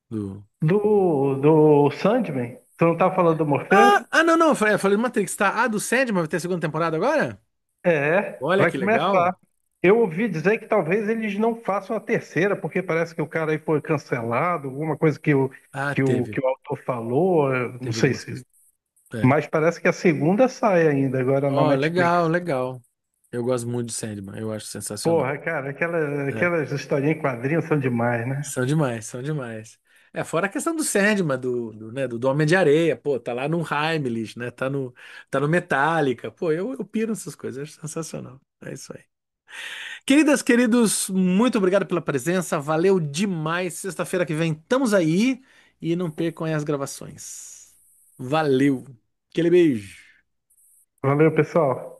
Do... Do Sandman. Tu não tá falando do Morpheus? Não, não, eu falei do Matrix, tá? Do Sandman vai ter a segunda temporada agora? Olha Vai que legal. começar. Eu ouvi dizer que talvez eles não façam a terceira, porque parece que o cara aí foi cancelado, alguma coisa que o, Ah, que o, teve. que o autor falou, eu não Teve sei algumas se. questões. É. Mas parece que a segunda sai ainda agora na Ó, Netflix. legal, legal. Eu gosto muito de Sandman, eu acho sensacional. Porra, cara, É. aquelas historinhas em quadrinhos são demais, né? São demais, são demais. É, fora a questão do Sandman, né, do Homem de Areia, pô, tá lá no Heimlich, né, tá no Metallica, pô, eu piro nessas coisas, eu acho sensacional. É isso aí. Queridas, queridos, muito obrigado pela presença, valeu demais. Sexta-feira que vem estamos aí e não percam aí as gravações. Valeu. Aquele beijo. Valeu, pessoal.